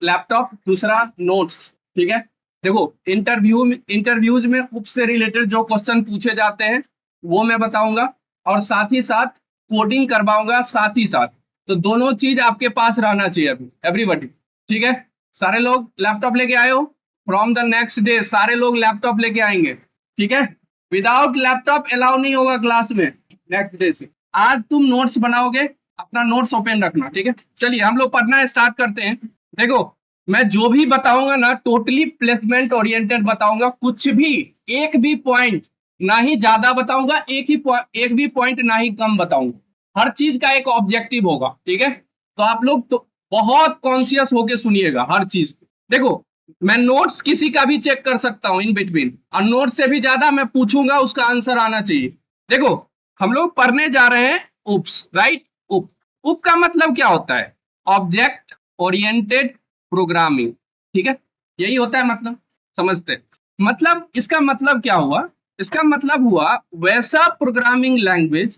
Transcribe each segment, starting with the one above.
Laptop, दूसरा notes. ठीक है, देखो इंटरव्यूज में उप से रिलेटेड जो क्वेश्चन पूछे जाते हैं वो मैं बताऊंगा, और साथ ही साथ कोडिंग करवाऊंगा साथ ही साथ। तो दोनों चीज आपके पास रहना चाहिए अभी, एवरीबॉडी। ठीक है, सारे लोग लैपटॉप लेके आए हो? फ्रॉम द नेक्स्ट डे सारे लोग लैपटॉप लेके आएंगे। ठीक है, विदाउट लैपटॉप अलाउ नहीं होगा क्लास में नेक्स्ट डे से। आज तुम नोट्स बनाओगे, अपना नोट्स ओपन रखना। ठीक है, चलिए हम लोग पढ़ना स्टार्ट करते हैं। देखो, मैं जो भी बताऊंगा ना टोटली प्लेसमेंट ओरिएंटेड बताऊंगा, कुछ भी एक भी पॉइंट ना ही ज्यादा बताऊंगा, एक भी पॉइंट ना ही कम बताऊंगा। हर चीज का एक ऑब्जेक्टिव होगा। ठीक है, तो आप लोग तो बहुत कॉन्शियस होके सुनिएगा हर चीज। देखो, मैं नोट्स किसी का भी चेक कर सकता हूं इन बिटवीन, और नोट्स से भी ज्यादा मैं पूछूंगा, उसका आंसर आना चाहिए। देखो, हम लोग पढ़ने जा रहे हैं उप्स, राइट। उप का मतलब क्या होता है? Object oriented programming. ठीक है, यही होता है मतलब, समझते हैं। मतलब इसका मतलब क्या हुआ? इसका मतलब हुआ वैसा प्रोग्रामिंग लैंग्वेज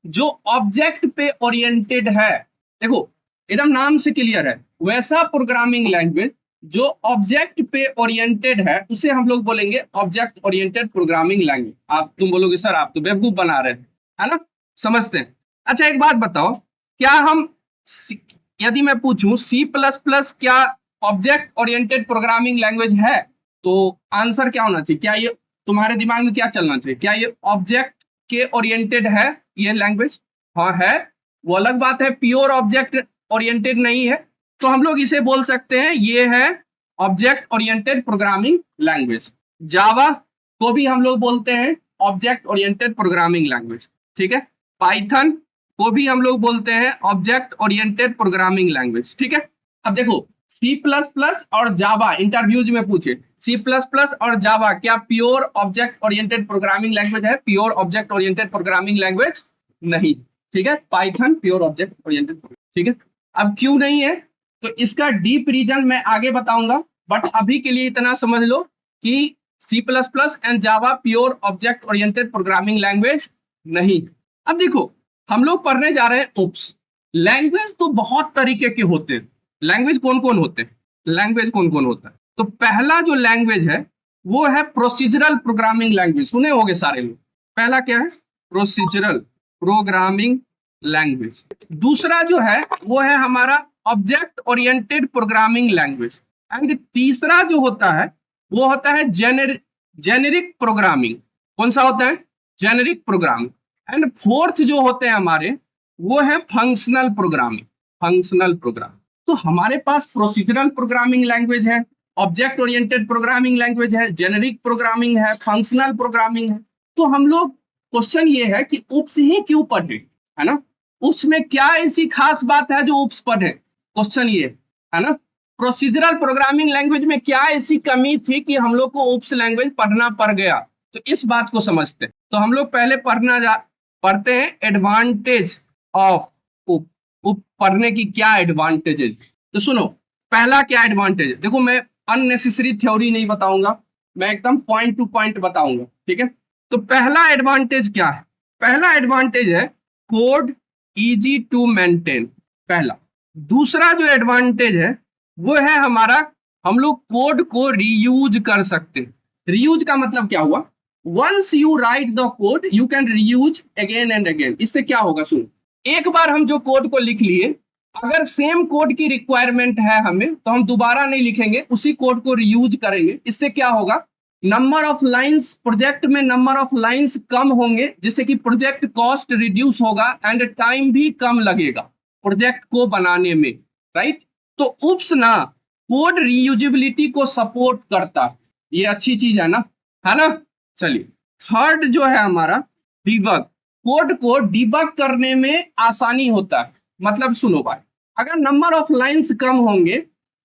जो ऑब्जेक्ट पे ओरिएंटेड है। देखो, एकदम नाम से क्लियर है, वैसा प्रोग्रामिंग लैंग्वेज जो ऑब्जेक्ट पे ओरिएंटेड है उसे हम लोग बोलेंगे ऑब्जेक्ट ओरिएंटेड प्रोग्रामिंग लैंग्वेज। आप तुम बोलोगे सर आप तो बेवकूफ बना रहे हैं, है ना? समझते हैं। अच्छा एक बात बताओ, क्या हम यदि मैं पूछूं सी प्लस प्लस क्या ऑब्जेक्ट ओरिएंटेड प्रोग्रामिंग लैंग्वेज है, तो आंसर क्या होना चाहिए? क्या ये तुम्हारे दिमाग में क्या चलना चाहिए? क्या ये ऑब्जेक्ट के ओरिएंटेड है ये लैंग्वेज? हाँ है। वो अलग बात है प्योर ऑब्जेक्ट ओरिएंटेड नहीं है, तो हम लोग इसे बोल सकते हैं ये है ऑब्जेक्ट ओरिएंटेड प्रोग्रामिंग लैंग्वेज। जावा को भी हम लोग बोलते हैं ऑब्जेक्ट ओरिएंटेड प्रोग्रामिंग लैंग्वेज। ठीक है, पाइथन को भी हम लोग बोलते हैं ऑब्जेक्ट ओरिएंटेड प्रोग्रामिंग लैंग्वेज। ठीक है, अब देखो सी प्लस प्लस और जावा इंटरव्यूज में पूछे, सी प्लस प्लस और जावा क्या pure object oriented programming language है? Pure object oriented programming language नहीं। ठीक है, पाइथन प्योर ऑब्जेक्ट ओरिएंटेड। ठीक है, अब क्यों नहीं है तो इसका डीप रीजन मैं आगे बताऊंगा, बट अभी के लिए इतना समझ लो कि C plus plus and Java pure object oriented programming language नहीं। अब देखो, हम लोग पढ़ने जा रहे हैं उप्स। लैंग्वेज तो बहुत तरीके के होते हैं। लैंग्वेज कौन कौन होते हैं? लैंग्वेज कौन कौन होता है? तो पहला जो लैंग्वेज है वो है प्रोसीजरल प्रोग्रामिंग लैंग्वेज। सुने होंगे सारे लोग। पहला क्या है? Procedural programming language. दूसरा जो है वो है हमारा object oriented programming language. And तीसरा जो होता है वो होता है जेनेरिक प्रोग्रामिंग। कौन सा होता है? Generic programming. एंड फोर्थ जो होते हैं हमारे वो है फंक्शनल प्रोग्रामिंग। Functional program. तो हमारे पास प्रोसीजरल प्रोग्रामिंग लैंग्वेज है, ऑब्जेक्ट ओरिएंटेड प्रोग्रामिंग लैंग्वेज है, जेनेरिक प्रोग्रामिंग है, फंक्शनल प्रोग्रामिंग है। तो हम लोग क्वेश्चन ये है कि उप्स ही क्यों पढ़े, है ना? उसमें क्या ऐसी खास बात है जो उप्स पढ़े? क्वेश्चन ये है ना, प्रोसीजरल प्रोग्रामिंग लैंग्वेज में क्या ऐसी कमी थी कि हम लोग को उप्स लैंग्वेज पढ़ना पड़ गया? तो इस बात को समझते हैं। तो हम लोग पहले पढ़ते हैं एडवांटेज ऑफ उप। उप पढ़ने की क्या एडवांटेज है? तो सुनो, पहला क्या एडवांटेज है? देखो, मैं अननेसेसरी थ्योरी नहीं बताऊंगा, मैं एकदम पॉइंट टू पॉइंट बताऊंगा। ठीक है, तो पहला एडवांटेज क्या है? पहला एडवांटेज है कोड इजी टू मेंटेन। पहला। दूसरा जो एडवांटेज है वो है हमारा, हम लोग कोड को रीयूज कर सकते हैं। रीयूज का मतलब क्या हुआ? Once you write the code you can reuse again and again. इससे क्या होगा? सुनो, एक बार हम जो कोड को लिख लिए, अगर सेम कोड की रिक्वायरमेंट है हमें तो हम दोबारा नहीं लिखेंगे, उसी कोड को रीयूज करेंगे। इससे क्या होगा? नंबर ऑफ लाइंस, प्रोजेक्ट में नंबर ऑफ लाइंस कम होंगे, जिससे कि प्रोजेक्ट कॉस्ट रिड्यूस होगा एंड टाइम भी कम लगेगा प्रोजेक्ट को बनाने में, राइट? तो उप्स ना कोड रीयूजेबिलिटी को सपोर्ट करता है, ये अच्छी चीज है ना, है ना? चलिए, थर्ड जो है हमारा डिबग। कोड को डिबग करने में आसानी होता है। मतलब सुनो भाई, अगर नंबर ऑफ लाइंस कम होंगे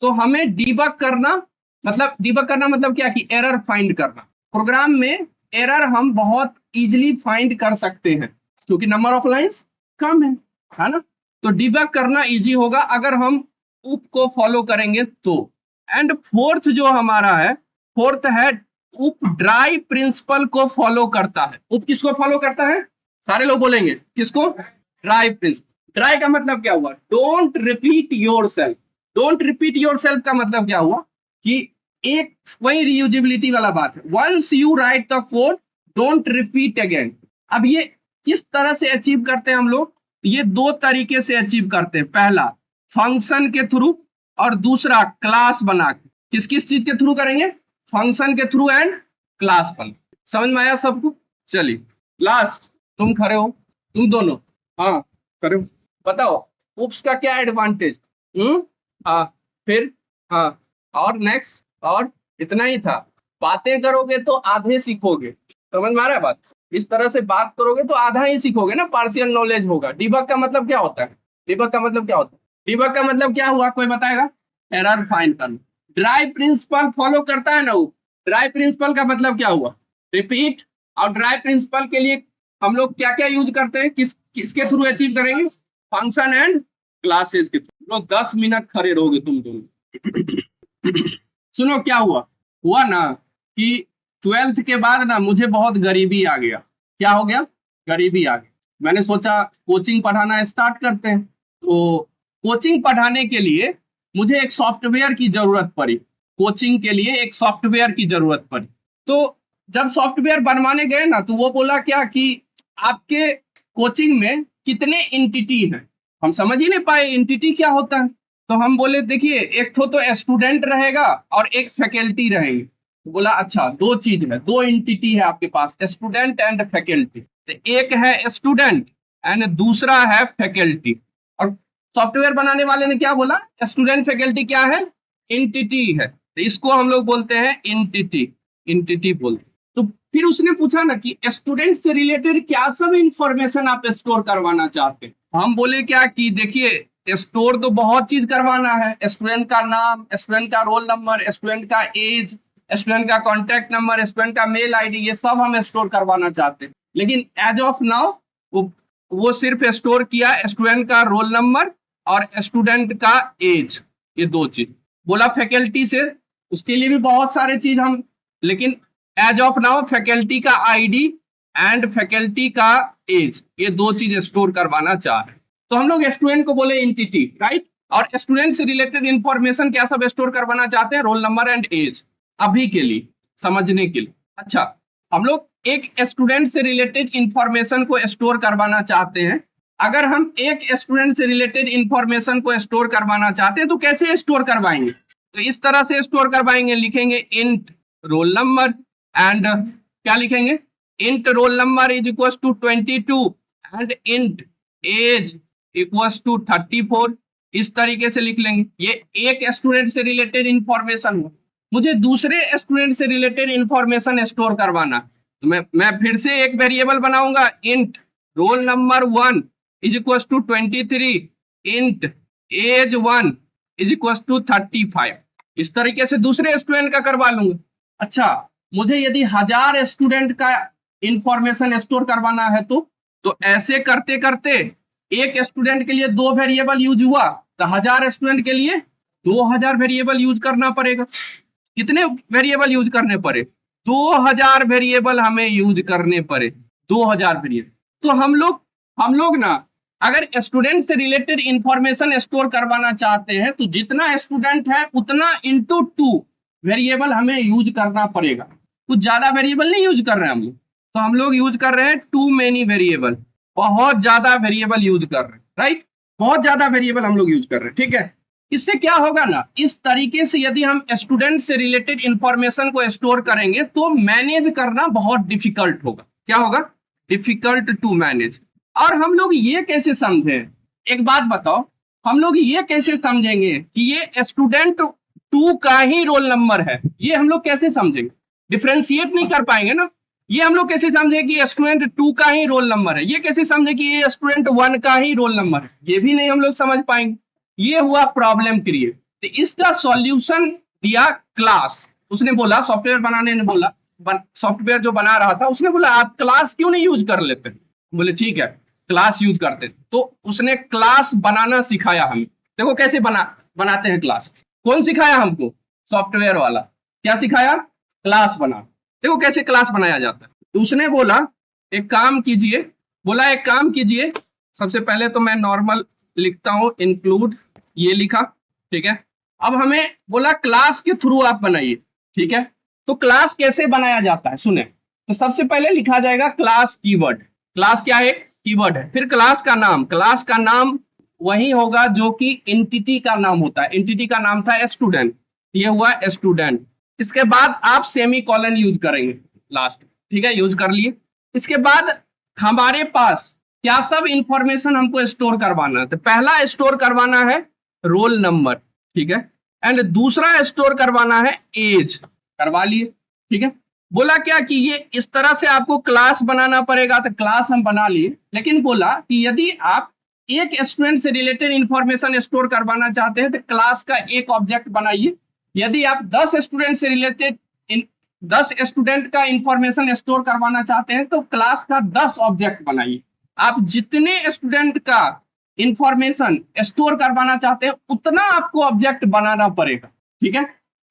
तो हमें डिबग करना मतलब क्या कि एरर फाइंड करना। प्रोग्राम में एरर हम बहुत इजीली फाइंड कर सकते हैं क्योंकि नंबर ऑफ लाइंस कम है ना? तो डिबग करना इजी होगा अगर हम उप को फॉलो करेंगे तो। एंड फोर्थ जो हमारा है, फोर्थ है उप ड्राई प्रिंसिपल को फॉलो करता है। उप किसको फॉलो करता है? सारे लोग बोलेंगे किसको? Dry principal. ट्राई का मतलब क्या हुआ? Don't repeat your self. Don't repeat your self का मतलब क्या हुआ कि एक वही रीयूजेबिलिटी वाला बात है। Once you write the code don't repeat again. अब ये किस तरह से अचीव करते हैं हम लोग? ये दो तरीके से अचीव करते हैं। पहला फंक्शन के थ्रू और दूसरा क्लास बना के। किस किस चीज के थ्रू करेंगे? फंक्शन के थ्रू एंड क्लास बना। समझ में आया सबको? चलिए लास्ट तुम खड़े हो, तुम दोनों। हाँ खड़े हो, बताओ उप्स का क्या एडवांटेज? हाँ फिर हाँ और नेक्स्ट और इतना ही था। बातें करोगे तो आधे सीखोगे। समझ में आ रहा है बात? इस तरह से बात करोगे तो आधा ही सीखोगे ना, पार्शियल नॉलेज होगा। डिबग का मतलब क्या होता है? डिबग का मतलब क्या होता है? डिबग का मतलब क्या हुआ, कोई बताएगा? एरर फाइंड करना। ड्राई प्रिंसिपल फॉलो करता है ना वो। ड्राई प्रिंसिपल का मतलब क्या हुआ? रिपीट। और ड्राई प्रिंसिपल के लिए हम लोग क्या क्या यूज करते हैं? किसके थ्रू अचीव करेंगे? फंक्शन एंड क्लासेस के थ्रू। लोग 10 मिनट खड़े रहोगे तुम दोनों। सुनो क्या हुआ, हुआ ना कि 12th के बाद ना मुझे बहुत गरीबी आ गया। क्या हो गया? गरीबी आ गई। मैंने सोचा कोचिंग पढ़ाना स्टार्ट करते हैं। तो कोचिंग पढ़ाने के लिए मुझे एक सॉफ्टवेयर की जरूरत पड़ी। कोचिंग के लिए एक सॉफ्टवेयर की जरूरत पड़ी। तो जब सॉफ्टवेयर बनवाने गए ना, तो वो बोला क्या कि आपके कोचिंग में कितने एंटिटी हैं। हम समझ ही नहीं पाए एंटिटी क्या होता है। तो हम बोले देखिए एक तो स्टूडेंट रहेगा और एक फैकल्टी रहेंगे। तो बोला अच्छा दो चीज है, दो एंटिटी है आपके पास, स्टूडेंट एंड फैकल्टी। तो एक है स्टूडेंट एंड दूसरा है फैकल्टी। और सॉफ्टवेयर बनाने वाले ने क्या बोला? स्टूडेंट फैकल्टी क्या है? एंटिटी है। तो इसको हम लोग बोलते हैं एंटिटी। एंटिटी बोलते। तो फिर उसने पूछा ना कि स्टूडेंट से रिलेटेड क्या सब इंफॉर्मेशन आप स्टोर करवाना चाहते हैं। हम बोले क्या कि देखिए स्टोर तो बहुत चीज करवाना है। स्टूडेंट का नाम, स्टूडेंट का रोल नंबर, स्टूडेंट का एज, स्टूडेंट का कॉन्टैक्ट नंबर, स्टूडेंट का मेल आईडी, ये सब हम स्टोर करवाना चाहते हैं। लेकिन एज ऑफ नाउ वो सिर्फ स्टोर किया स्टूडेंट का रोल नंबर और स्टूडेंट का एज, ये दो चीज। बोला फैकल्टी से, उसके लिए भी बहुत सारे चीज हम, लेकिन एज ऑफ नाउ फैकल्टी का आईडी एंड फैकल्टी का एज, ये दो चीज स्टोर करवाना चाह रहे हैं। तो हम लोग स्टूडेंट को बोले एंटिटी, राइट। और स्टूडेंट से रिलेटेड इंफॉर्मेशन क्या सब स्टोर करवाना चाहते हैं? रोल नंबर एंड एज, अभी के लिए समझने के लिए। अच्छा, हम लोग एक स्टूडेंट से रिलेटेड इंफॉर्मेशन को स्टोर करवाना चाहते हैं। अगर हम एक स्टूडेंट से रिलेटेड इंफॉर्मेशन को स्टोर करवाना चाहते हैं तो कैसे स्टोर करवाएंगे? तो इस तरह से स्टोर करवाएंगे, लिखेंगे इंट रोल नंबर एंड क्या लिखेंगे? Int roll number is equal to 22 and int age equal to 34। इस तरीके से लिख लेंगे। ये एक स्टूडेंट से रिलेटेड इंफॉर्मेशन हो। मुझे दूसरे स्टूडेंट से रिलेटेड इंफॉर्मेशन स्टोर करवाना, तो मैं फिर से एक वेरिएबल बनाऊंगा, int roll number 1 is equal to 23, int age 1 is equal to 35। इस तरीके से दूसरे स्टूडेंट का करवा लूंगा। अच्छा, मुझे यदि 1000 स्टूडेंट का इंफॉर्मेशन स्टोर करवाना है तो ऐसे करते करते एक स्टूडेंट के लिए 2 वेरिएबल यूज हुआ, तो 1000 स्टूडेंट के लिए 2000 वेरिएबल यूज करना पड़ेगा। कितने वेरिएबल यूज करने पड़े? 2000 वेरिएबल हमें यूज करने पड़े, 2000 वेरिएबल। तो हम लोग ना अगर स्टूडेंट से रिलेटेड इंफॉर्मेशन स्टोर करवाना चाहते हैं तो जितना स्टूडेंट है उतना इंटू 2 वेरिएबल हमें यूज करना पड़ेगा। कुछ ज्यादा वेरिएबल नहीं यूज कर रहे हैं हम लोग, तो हम लोग यूज कर रहे हैं टू मेनी वेरिएबल, बहुत ज्यादा वेरिएबल यूज कर रहे हैं, राइट। बहुत ज्यादा वेरिएबल हम लोग यूज कर रहे हैं, ठीक है। इससे क्या होगा ना, इस तरीके से यदि हम स्टूडेंट से रिलेटेड इंफॉर्मेशन को स्टोर करेंगे तो मैनेज करना बहुत डिफिकल्ट होगा। क्या होगा? Difficult to manage. और हम लोग ये कैसे समझे, एक बात बताओ, हम लोग ये कैसे समझेंगे कि ये स्टूडेंट 2 का ही रोल नंबर है? ये हम लोग कैसे समझेंगे? डिफ्रेंशिएट नहीं कर पाएंगे ना। ये हम लोग कैसे समझे कि स्टूडेंट 2 का ही रोल नंबर है? ये कैसे समझे कि ये स्टूडेंट 1 का ही रोल नंबर है? ये भी नहीं हम लोग समझ पाएंगे। ये हुआ प्रॉब्लम क्रिएट। तो इसका सॉल्यूशन दिया क्लास। उसने बोला, सॉफ्टवेयर बनाने ने बोला, सॉफ्टवेयर जो बना रहा था उसने बोला आप क्लास क्यों नहीं यूज कर लेते? बोले ठीक है क्लास यूज करते। तो उसने क्लास बनाना सिखाया हमें। देखो कैसे बनाते हैं क्लास। कौन सिखाया हमको? सॉफ्टवेयर वाला। क्या सिखाया? क्लास बना। देखो कैसे क्लास बनाया जाता है। तो उसने बोला एक काम कीजिए, सबसे पहले तो मैं नॉर्मल लिखता हूं, इंक्लूड, ये लिखा, ठीक है। अब हमें बोला क्लास के थ्रू आप बनाइए, ठीक है। तो क्लास कैसे बनाया जाता है सुने। तो सबसे पहले लिखा जाएगा क्लास कीवर्ड। क्लास क्या है? कीवर्ड है। फिर क्लास का नाम, क्लास का नाम वही होगा जो कि एंटिटी का नाम होता है। एंटिटी का नाम था स्टूडेंट, ये हुआ स्टूडेंट। इसके बाद आप सेमी कॉलन यूज करेंगे लास्ट, ठीक है, यूज कर लिए। इसके बाद हमारे पास क्या सब इंफॉर्मेशन हमको स्टोर करवाना है। तो पहला स्टोर करवाना है रोल नंबर, ठीक है, एंड दूसरा स्टोर करवाना है एज, करवा लिए, ठीक है। बोला क्या कि ये इस तरह से आपको क्लास बनाना पड़ेगा, तो क्लास हम बना लिए। लेकिन बोला कि यदि आप एक स्टूडेंट से रिलेटेड इंफॉर्मेशन स्टोर करवाना चाहते हैं तो क्लास का एक ऑब्जेक्ट बनाइए। यदि आप 10 स्टूडेंट से रिलेटेड 10 स्टूडेंट का इंफॉर्मेशन स्टोर करवाना चाहते हैं तो क्लास का 10 ऑब्जेक्ट बनाइए। आप जितने स्टूडेंट का इंफॉर्मेशन स्टोर करवाना चाहते हैं उतना आपको ऑब्जेक्ट बनाना पड़ेगा, ठीक है।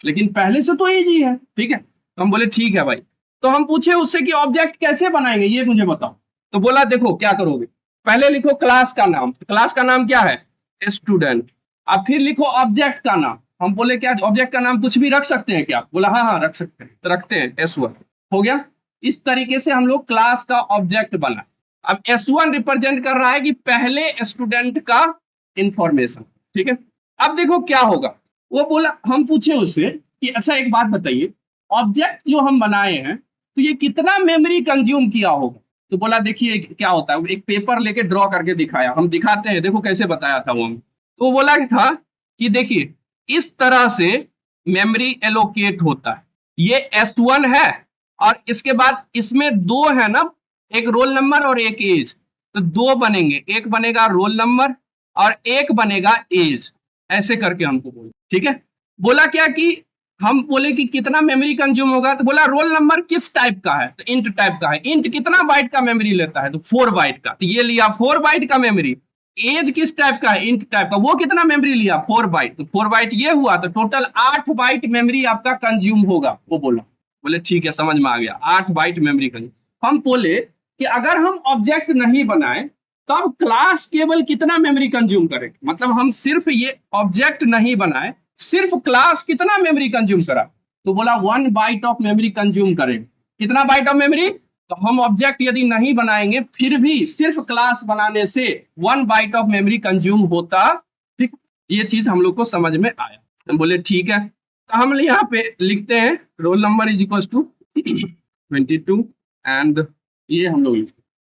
लेकिन पहले से तो इजी है, ठीक है। तो हम बोले ठीक है भाई। तो हम पूछे उससे कि ऑब्जेक्ट कैसे बनाएंगे ये मुझे बताओ। तो बोला देखो क्या करोगे, पहले लिखो क्लास का नाम। क्लास का नाम क्या है? स्टूडेंट। अब फिर लिखो ऑब्जेक्ट का नाम। हम बोले क्या ऑब्जेक्ट का नाम कुछ भी रख सकते हैं क्या? बोला हाँ हाँ रख सकते हैं। तो रखते हैं S1, हो गया। इस तरीके से हम लोग क्लास का ऑब्जेक्ट बना। अब S1 रिप्रेजेंट कर रहा है कि पहले स्टूडेंट का इंफॉर्मेशन, ठीक है। अब देखो क्या होगा, वो बोला, हम पूछे उससे कि अच्छा एक बात बताइए, ऑब्जेक्ट जो हम बनाए हैं तो ये कितना मेमोरी कंज्यूम किया होगा। तो बोला देखिए क्या होता है, एक पेपर लेके ड्रॉ करके दिखाया, हम दिखाते हैं, देखो कैसे बताया था वो। तो बोला था कि देखिए इस तरह से मेमोरी एलोकेट होता है। ये S1 है और इसके बाद इसमें दो है ना, एक रोल नंबर और एक एज। तो दो बनेंगे, एक बनेगा रोल नंबर और एक बनेगा एज, ऐसे करके हमको बोला, ठीक है। बोला क्या कि हम बोले कि कितना मेमोरी कंज्यूम होगा। तो बोला रोल नंबर किस टाइप का है, तो इंट टाइप का है। इंट कितना बाइट का मेमोरी लेता है, तो 4 बाइट का। तो ये लिया 4 बाइट का मेमोरी। एज किस टाइप का है, इंट टाइप का, वो कितना मेमोरी लिया, 4 बाइट। तो 4 बाइट ये हुआ, तो टोटल 8 बाइट मेमोरी आपका कंज्यूम होगा। वो बोला, बोले ठीक है समझ में आ गया, 8 बाइट मेमोरी कंज्यूम। हम बोले कि अगर हम ऑब्जेक्ट नहीं बनाए तब क्लास केवल कितना मेमोरी कंज्यूम करेगा। मतलब हम सिर्फ ये ऑब्जेक्ट नहीं बनाए, सिर्फ क्लास कितना मेमोरी कंज्यूम करा। तो बोला 1 बाइट ऑफ मेमोरी कंज्यूम करेगा। कितना बाइट ऑफ मेमोरी? तो हम ऑब्जेक्ट यदि नहीं बनाएंगे फिर भी सिर्फ क्लास बनाने से 1 बाइट ऑफ मेमोरी कंज्यूम होता, ठीक। ये चीज हम लोग को समझ में आया। हम बोले ठीक है। तो हम यहाँ पे लिखते हैं roll number is equal to 22 and ये हम लोग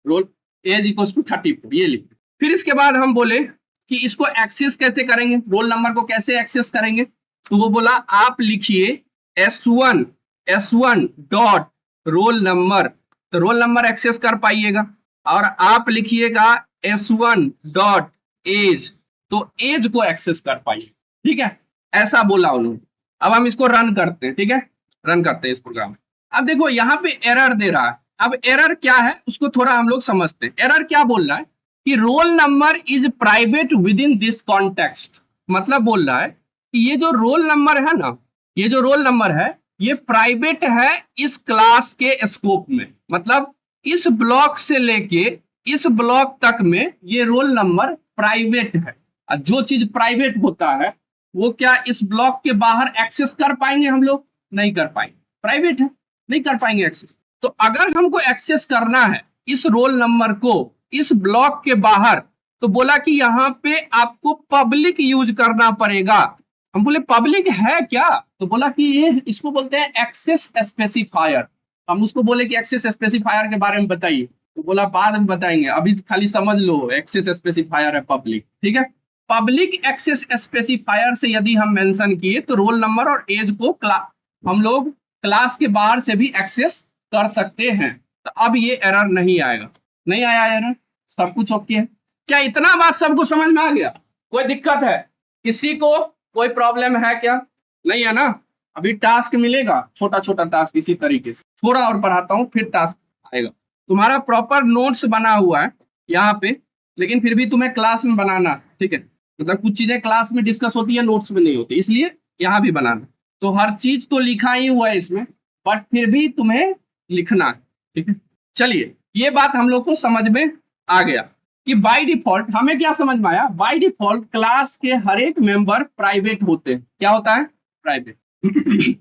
रोल एज इक्वल टू 34, ये लिखते। फिर इसके बाद हम बोले कि इसको एक्सेस कैसे करेंगे, रोल नंबर को कैसे एक्सेस करेंगे। तो वो बोला आप लिखिए S1 डॉट रोल नंबर, तो रोल नंबर एक्सेस कर पाइएगा। और आप लिखिएगा S1 डॉट एज, तो एज को एक्सेस कर पाइए, ठीक है। ऐसा बोला उन्होंने। अब हम इसको रन करते हैं, ठीक है, रन करते हैं इस प्रोग्राम। अब देखो यहाँ पे एरर दे रहा है। अब एरर क्या है उसको थोड़ा हम लोग समझते हैं। एरर क्या बोल रहा है कि roll number is private with in this context. मतलब बोल रहा है कि ये जो रोल नंबर है ना, ये जो रोल नंबर है ये प्राइवेट है इस क्लास के स्कोप में। मतलब इस ब्लॉक से लेके इस ब्लॉक तक में ये रोल नंबर प्राइवेट है। और जो चीज प्राइवेट होता है वो क्या इस ब्लॉक के बाहर एक्सेस कर पाएंगे हम लोग? नहीं कर पाएंगे, प्राइवेट है, नहीं कर पाएंगे एक्सेस। तो अगर हमको एक्सेस करना है इस रोल नंबर को इस ब्लॉक के बाहर, तो बोला कि यहाँ पे आपको पब्लिक यूज करना पड़ेगा। हम बोले पब्लिक है क्या? तो बोला कि ये इसको बोलते हैं एक्सेस स्पेसिफायर। हम उसको बोले कि एक्सेस स्पेसिफायर के बारे में बताइए। तो बोला बाद में बताएंगे, अभी खाली समझ लो एक्सेस स्पेसिफायर है पब्लिक, ठीक है। पब्लिक एक्सेस स्पेसिफायर से यदि हम मेंशन किए तो रोल नंबर और एज को हम लोग क्लास के बाहर से भी एक्सेस कर सकते हैं। तो अब ये एरर नहीं आएगा। नहीं आया एरर, सब कुछ ओके है। क्या इतना बात सबको समझ में आ गया? कोई दिक्कत है किसी को? कोई प्रॉब्लम है क्या? नहीं है ना। अभी टास्क मिलेगा, छोटा छोटा टास्क इसी तरीके से। थोड़ा और पढ़ाता हूँ फिर टास्क आएगा। तुम्हारा प्रॉपर नोट्स बना हुआ है यहाँ पे, लेकिन फिर भी तुम्हें क्लास में बनाना, ठीक है। मतलब कुछ चीजें क्लास में डिस्कस होती है, नोट्स में नहीं होती, इसलिए यहाँ भी बनाना। तो हर चीज तो लिखा ही हुआ है इसमें, बट फिर भी तुम्हें लिखना है, ठीक है। चलिए ये बात हम लोग को समझ में आ गया। कि बाय डिफॉल्ट हमें क्या समझ में आया, बाय डिफॉल्ट क्लास के हर एक मेंबर प्राइवेट होते हैं। क्या होता है? प्राइवेट।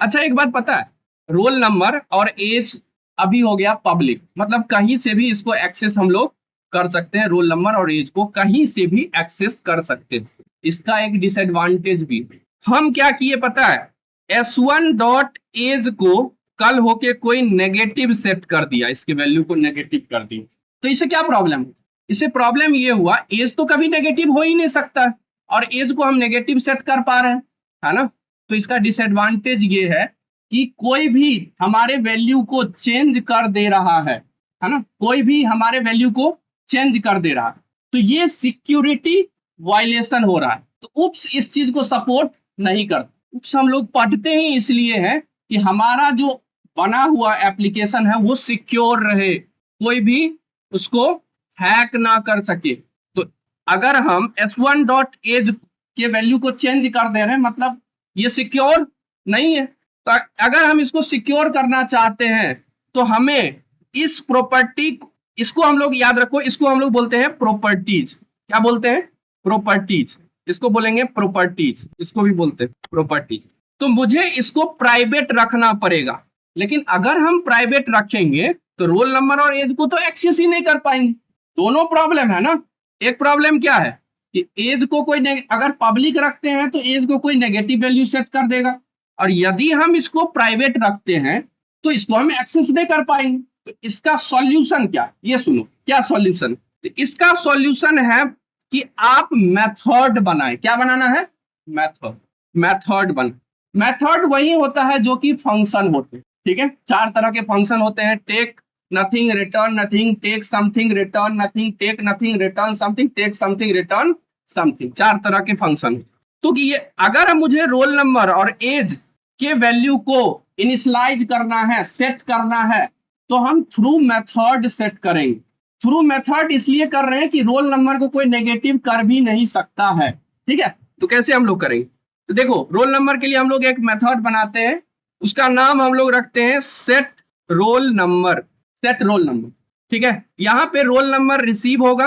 अच्छा एक बात पता है, रोल नंबर और एज अभी हो गया पब्लिक, मतलब कहीं से भी इसको एक्सेस हम लोग कर सकते हैं, रोल नंबर और एज को कहीं से भी एक्सेस कर सकते हैं। इसका एक डिसएडवांटेज भी, हम क्या किए पता है, S1 डॉट एज को कल होके कोई नेगेटिव सेट कर दिया, इसके वैल्यू को नेगेटिव कर दिया। तो इससे क्या प्रॉब्लम, इससे प्रॉब्लम ये हुआ, एज तो कभी नेगेटिव हो ही नहीं सकता है, और एज को हम नेगेटिव सेट कर पा रहे हैं, है ना। तो इसका डिसएडवांटेज ये है कि कोई भी हमारे वैल्यू को चेंज कर दे रहा है ना, कोई भी हमारे वैल्यू को चेंज कर दे रहा है, तो ये सिक्योरिटी वायलेशन हो रहा है। तो उप्स इस चीज को सपोर्ट नहीं करता। उप्स हम लोग पढ़ते ही इसलिए है कि हमारा जो बना हुआ एप्लीकेशन है वो सिक्योर रहे, कोई भी उसको हैक ना कर सके। तो अगर हम S1 डॉट एज के वैल्यू को चेंज कर दे रहे हैं, मतलब ये सिक्योर नहीं है। तो अगर हम इसको सिक्योर करना चाहते हैं तो हमें इस प्रॉपर्टी, इसको हम लोग याद रखो, इसको हम लोग बोलते हैं प्रॉपर्टीज। क्या बोलते हैं? प्रॉपर्टीज। इसको बोलेंगे प्रॉपर्टीज, इसको भी बोलते हैं प्रॉपर्टीज। तो मुझे इसको प्राइवेट रखना पड़ेगा, लेकिन अगर हम प्राइवेट रखेंगे तो रोल नंबर और एज को तो एक्सेस ही नहीं कर पाएंगे। दोनों प्रॉब्लम है ना। एक प्रॉब्लम क्या है कि एज को कोई अगर पब्लिक रखते हैं तो एज को कोई नेगेटिव वैल्यू सेट कर देगा, और यदि हम इसको प्राइवेट रखते हैं तो इसको हम एक्सेस नहीं कर पाएंगे। तो इसका सॉल्यूशन क्या, ये सुनो क्या सॉल्यूशन। तो इसका सॉल्यूशन है कि आप मेथड बनाएं। क्या बनाना है? मेथड। मेथड बन, मेथड वही होता है जो कि फंक्शन होते हैं, ठीक है। चार तरह के फंक्शन होते हैं, take nothing, return nothing, take something, return nothing, take nothing, return something, take something, return something. चार तरह के फंक्शन। तो ये अगर मुझे रोल नंबर और एज के वैल्यू को इनिशियलाइज करना है, सेट करना है, तो हम थ्रू मेथड सेट करेंगे। थ्रू मेथड इसलिए कर रहे हैं कि रोल नंबर को कोई नेगेटिव कर भी नहीं सकता है, ठीक है। तो कैसे हम लोग करेंगे? तो देखो, रोल नंबर के लिए हम लोग एक मेथड बनाते हैं, उसका नाम हम लोग रखते हैं set roll number. Set roll number, ठीक है। यहाँ पे रोल नंबर रिसीव होगा,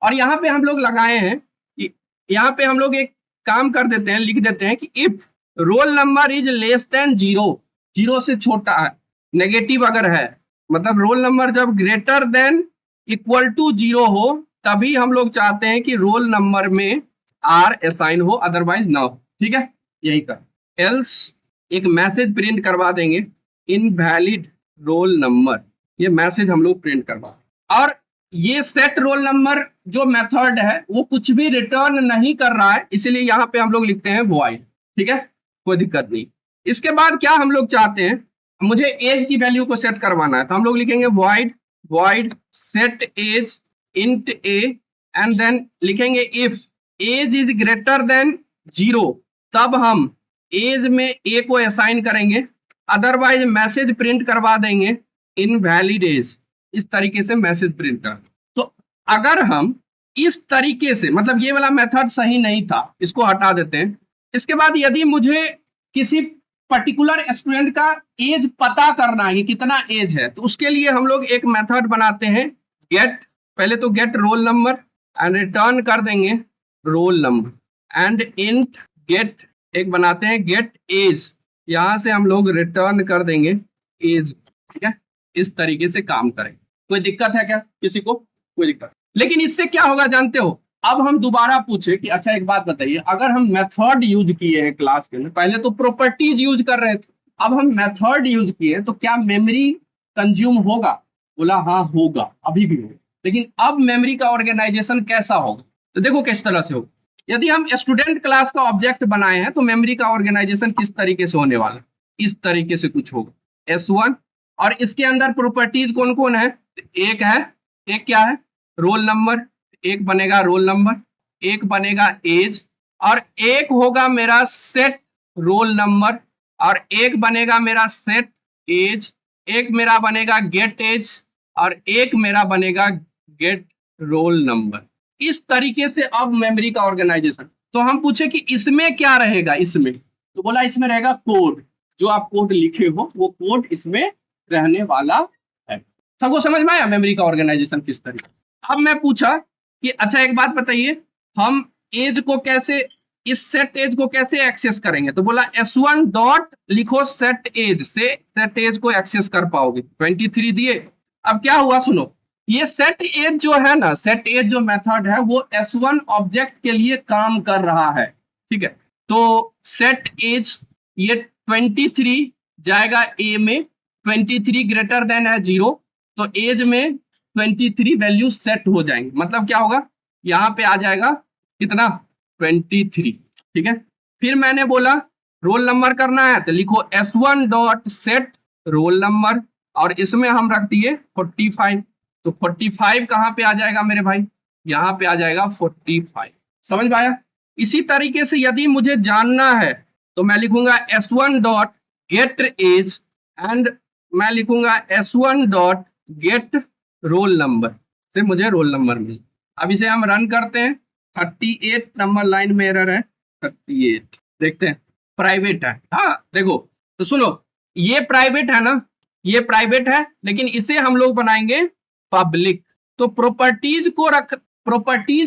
और यहाँ पे हम लोग लगाए हैं कि यहाँ पे हम लोग एक काम कर देते हैं, लिख देते हैं कि if role number is less than 0, 0 से छोटा है, नेगेटिव अगर है, मतलब रोल नंबर जब ग्रेटर देन इक्वल टू 0 हो, तभी हम लोग चाहते हैं कि रोल नंबर में R असाइन हो, अदरवाइज ना हो, ठीक है। यही कर, एल्स एक मैसेज प्रिंट करवा देंगे, इनवैलिड रोल नंबर, ये मैसेज हम लोग प्रिंट करवा। और ये सेट रोल नंबर जो मेथड है वो कुछ भी रिटर्न नहीं कर रहा है, इसलिए यहाँ पे हम लोग लिखते हैं वॉइड, ठीक है, कोई दिक्कत नहीं। इसके बाद क्या हम लोग चाहते हैं, मुझे एज की वैल्यू को सेट करवाना है, तो हम लोग लिखेंगे void, void set age int a, and then लिखेंगे if age is greater than 0, तब हम एज में ए को असाइन करेंगे, अदरवाइज मैसेज प्रिंट करवा देंगे इनवैलिड एज। इस तरीके से मैसेज प्रिंट कर। तो अगर हम इस तरीके से, मतलब ये वाला मेथड सही नहीं था, इसको हटा देते हैं। इसके बाद यदि मुझे किसी पर्टिकुलर स्टूडेंट का एज पता करना है, कितना एज है, तो उसके लिए हम लोग एक मेथड बनाते हैं गेट, पहले तो get roll number and return कर देंगे roll number, and int get एक बनाते हैं गेट एज, यहां से हम लोग रिटर्न कर देंगे एज, ठीक है। इस तरीके से काम करें। कोई दिक्कत है क्या किसी को? कोई दिक्कत? लेकिन इससे क्या होगा जानते हो, अब हम दोबारा पूछे कि अच्छा एक बात बताइए, अगर हम मेथड यूज किए हैं क्लास के अंदर, पहले तो प्रॉपर्टीज यूज कर रहे थे, अब हम मेथड यूज किए तो क्या मेमोरी कंज्यूम होगा? बोला हाँ होगा, अभी भी होगा। लेकिन अब मेमोरी का ऑर्गेनाइजेशन कैसा होगा? तो देखो किस तरह से होगा। यदि हम स्टूडेंट क्लास का ऑब्जेक्ट बनाए हैं तो मेमोरी का ऑर्गेनाइजेशन किस तरीके से होने वाला? इस तरीके से कुछ होगा S1, और इसके अंदर प्रॉपर्टीज कौन कौन है? एक है, एक क्या है? रोल नंबर, एक बनेगा रोल नंबर, एक बनेगा एज, और एक होगा मेरा सेट रोल नंबर, और एक बनेगा मेरा सेट एज, एक मेरा बनेगा गेट एज, और एक मेरा बनेगा गेट रोल नंबर। इस तरीके से अब मेमोरी का ऑर्गेनाइजेशन। तो हम पूछे कि इसमें क्या रहेगा? इसमें तो बोला इसमें रहेगा कोड, जो आप कोड लिखे हो वो कोड इसमें रहने वाला है। सबको समझ में आया मेमोरी का ऑर्गेनाइजेशन किस तरीके? अब मैं पूछा कि अच्छा एक बात बताइए, हम एज को कैसे, इस सेट एज को कैसे एक्सेस करेंगे? तो बोला S1 डॉट लिखो सेट एज, से सेट एज को एक्सेस कर पाओगे। 23 दिए। अब क्या हुआ सुनो, ये सेट एज जो है ना, सेट एज जो मेथड है वो S1 ऑब्जेक्ट के लिए काम कर रहा है, ठीक है। तो सेट एज, ये 23 जाएगा ए में, 23 ग्रेटर देन है 0, तो एज में 23 वैल्यू सेट हो जाएंगे। मतलब क्या होगा, यहाँ पे आ जाएगा कितना, 23, ठीक है। फिर मैंने बोला रोल नंबर करना है, तो लिखो S1 dot set roll number, और इसमें हम रख दिए 45। तो 45 कहाँ पे आ जाएगा मेरे भाई, यहाँ पे आ जाएगा 45। समझ में आया? इसी तरीके से यदि मुझे जानना है तो मैं लिखूंगा S1 dot get as, and मैं लिखूंगा S1 dot gate roll number, से मुझे रोल नंबर मिले। अब इसे हम रन करते हैं। 38 नंबर लाइन में एरर है, 38 देखते हैं, प्राइवेट है। हाँ देखो, तो सुनो, ये प्राइवेट है ना, ये प्राइवेट है, लेकिन इसे हम लोग बनाएंगे पब्लिक। तो प्रॉपर्टीज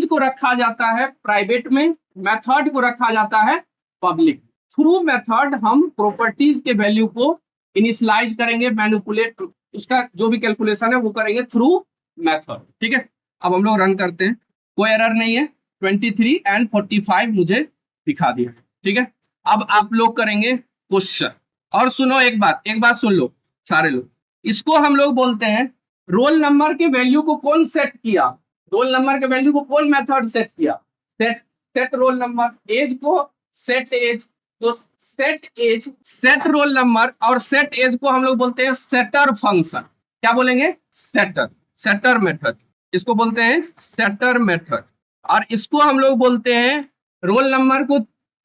को रखा जाता है प्राइवेट में, मेथड को रखा जाता है पब्लिक। थ्रू मेथड हम प्रॉपर्टीज के वैल्यू को इनिशियलाइज करेंगे, मैनिपुलेट, उसका जो भी कैलकुलेशन है वो करेंगे थ्रू मेथड, ठीक है। अब हम लोग रन करते हैं, कोई एरर नहीं है, 23 एंड 45 मुझे दिखा दिया, ठीक है। अब आप लोग करेंगे क्वेश्चन। और सुनो एक बात सुन लो सारे लोग, इसको हम लोग बोलते हैं रोल नंबर के वैल्यू को कौन सेट किया, रोल नंबर के वैल्यू को कौन मेथड सेट किया, set, set roll number, age को सेट एज, तो set age, set roll number और सेट एज को हम लोग बोलते हैं सेटर फंक्शन। क्या बोलेंगे, सेटर, सेटर मेथड, इसको बोलते हैं सेटर मेथड। और इसको हम लोग बोलते हैं रोल नंबर को,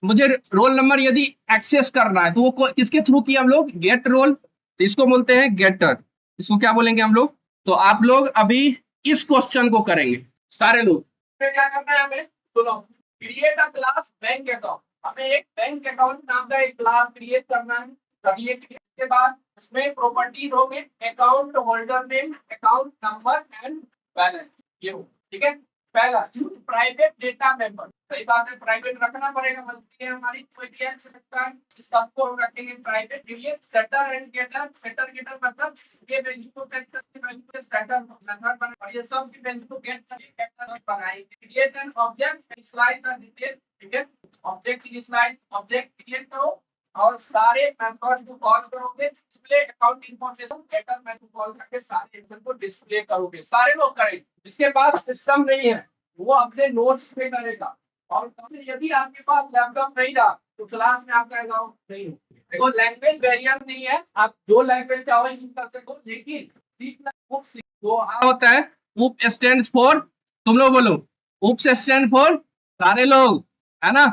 मुझे रोल नंबर यदि एक्सेस करना है तो वो किसके थ्रू किया हम लोग, गेट रोल, तो इसको बोलते हैं गेटर। इसको क्या बोलेंगे हम लोग? तो आप लोग अभी इस क्वेश्चन को करेंगे सारे लोग। क्या करना है हमें, सुनो, create a class bank account, हमें एक बैंक अकाउंट नाम का एक क्लास क्रिएट करना है। करिए, के बाद उसमें प्रॉपर्टीज होंगे, account holder name, account number and balance, ये हो, ठीक है। पहला यूज प्राइवेट डेटा मेंबर, सही बात है, प्राइवेट रखना पड़ेगा, मल्टी हमारी कोई चेंज सकता है, सबको हम रखेंगे private. Create setter and getter, setter getter मतलब ये वैल्यू को सेट करके वैल्यू के सेटर मेथड बना, और ये सब की वैल्यू को गेट करके गेटर बनाएंगे। Create an object initialize the detail, ठीक है, ऑब्जेक्ट इनिशियलाइज, ऑब्जेक्ट क्रिएट करो और सारे मेथड को कॉल करोगे, display account information, getter method call करके सारे इनपुट को डिस्प्ले करोगे। सारे लोग करेंगे, जिसके पास सिस्टम नहीं है वो अपने नोट्स पे करेगा, और यदि आपके पास लैपटॉप नहीं रहा तो क्लास में आपका अकाउंट नहीं हो। देखो लैंग्वेज बैरियर नहीं है, आप जो लैंग्वेज चाहो यूज कर सको, लेकिन सीखना खूब सीखो। तो आ होता है ऊप स्टैंड फॉर, तुम लोग बोलो ऊप स्टैंड फॉर, सारे लोग, है ना।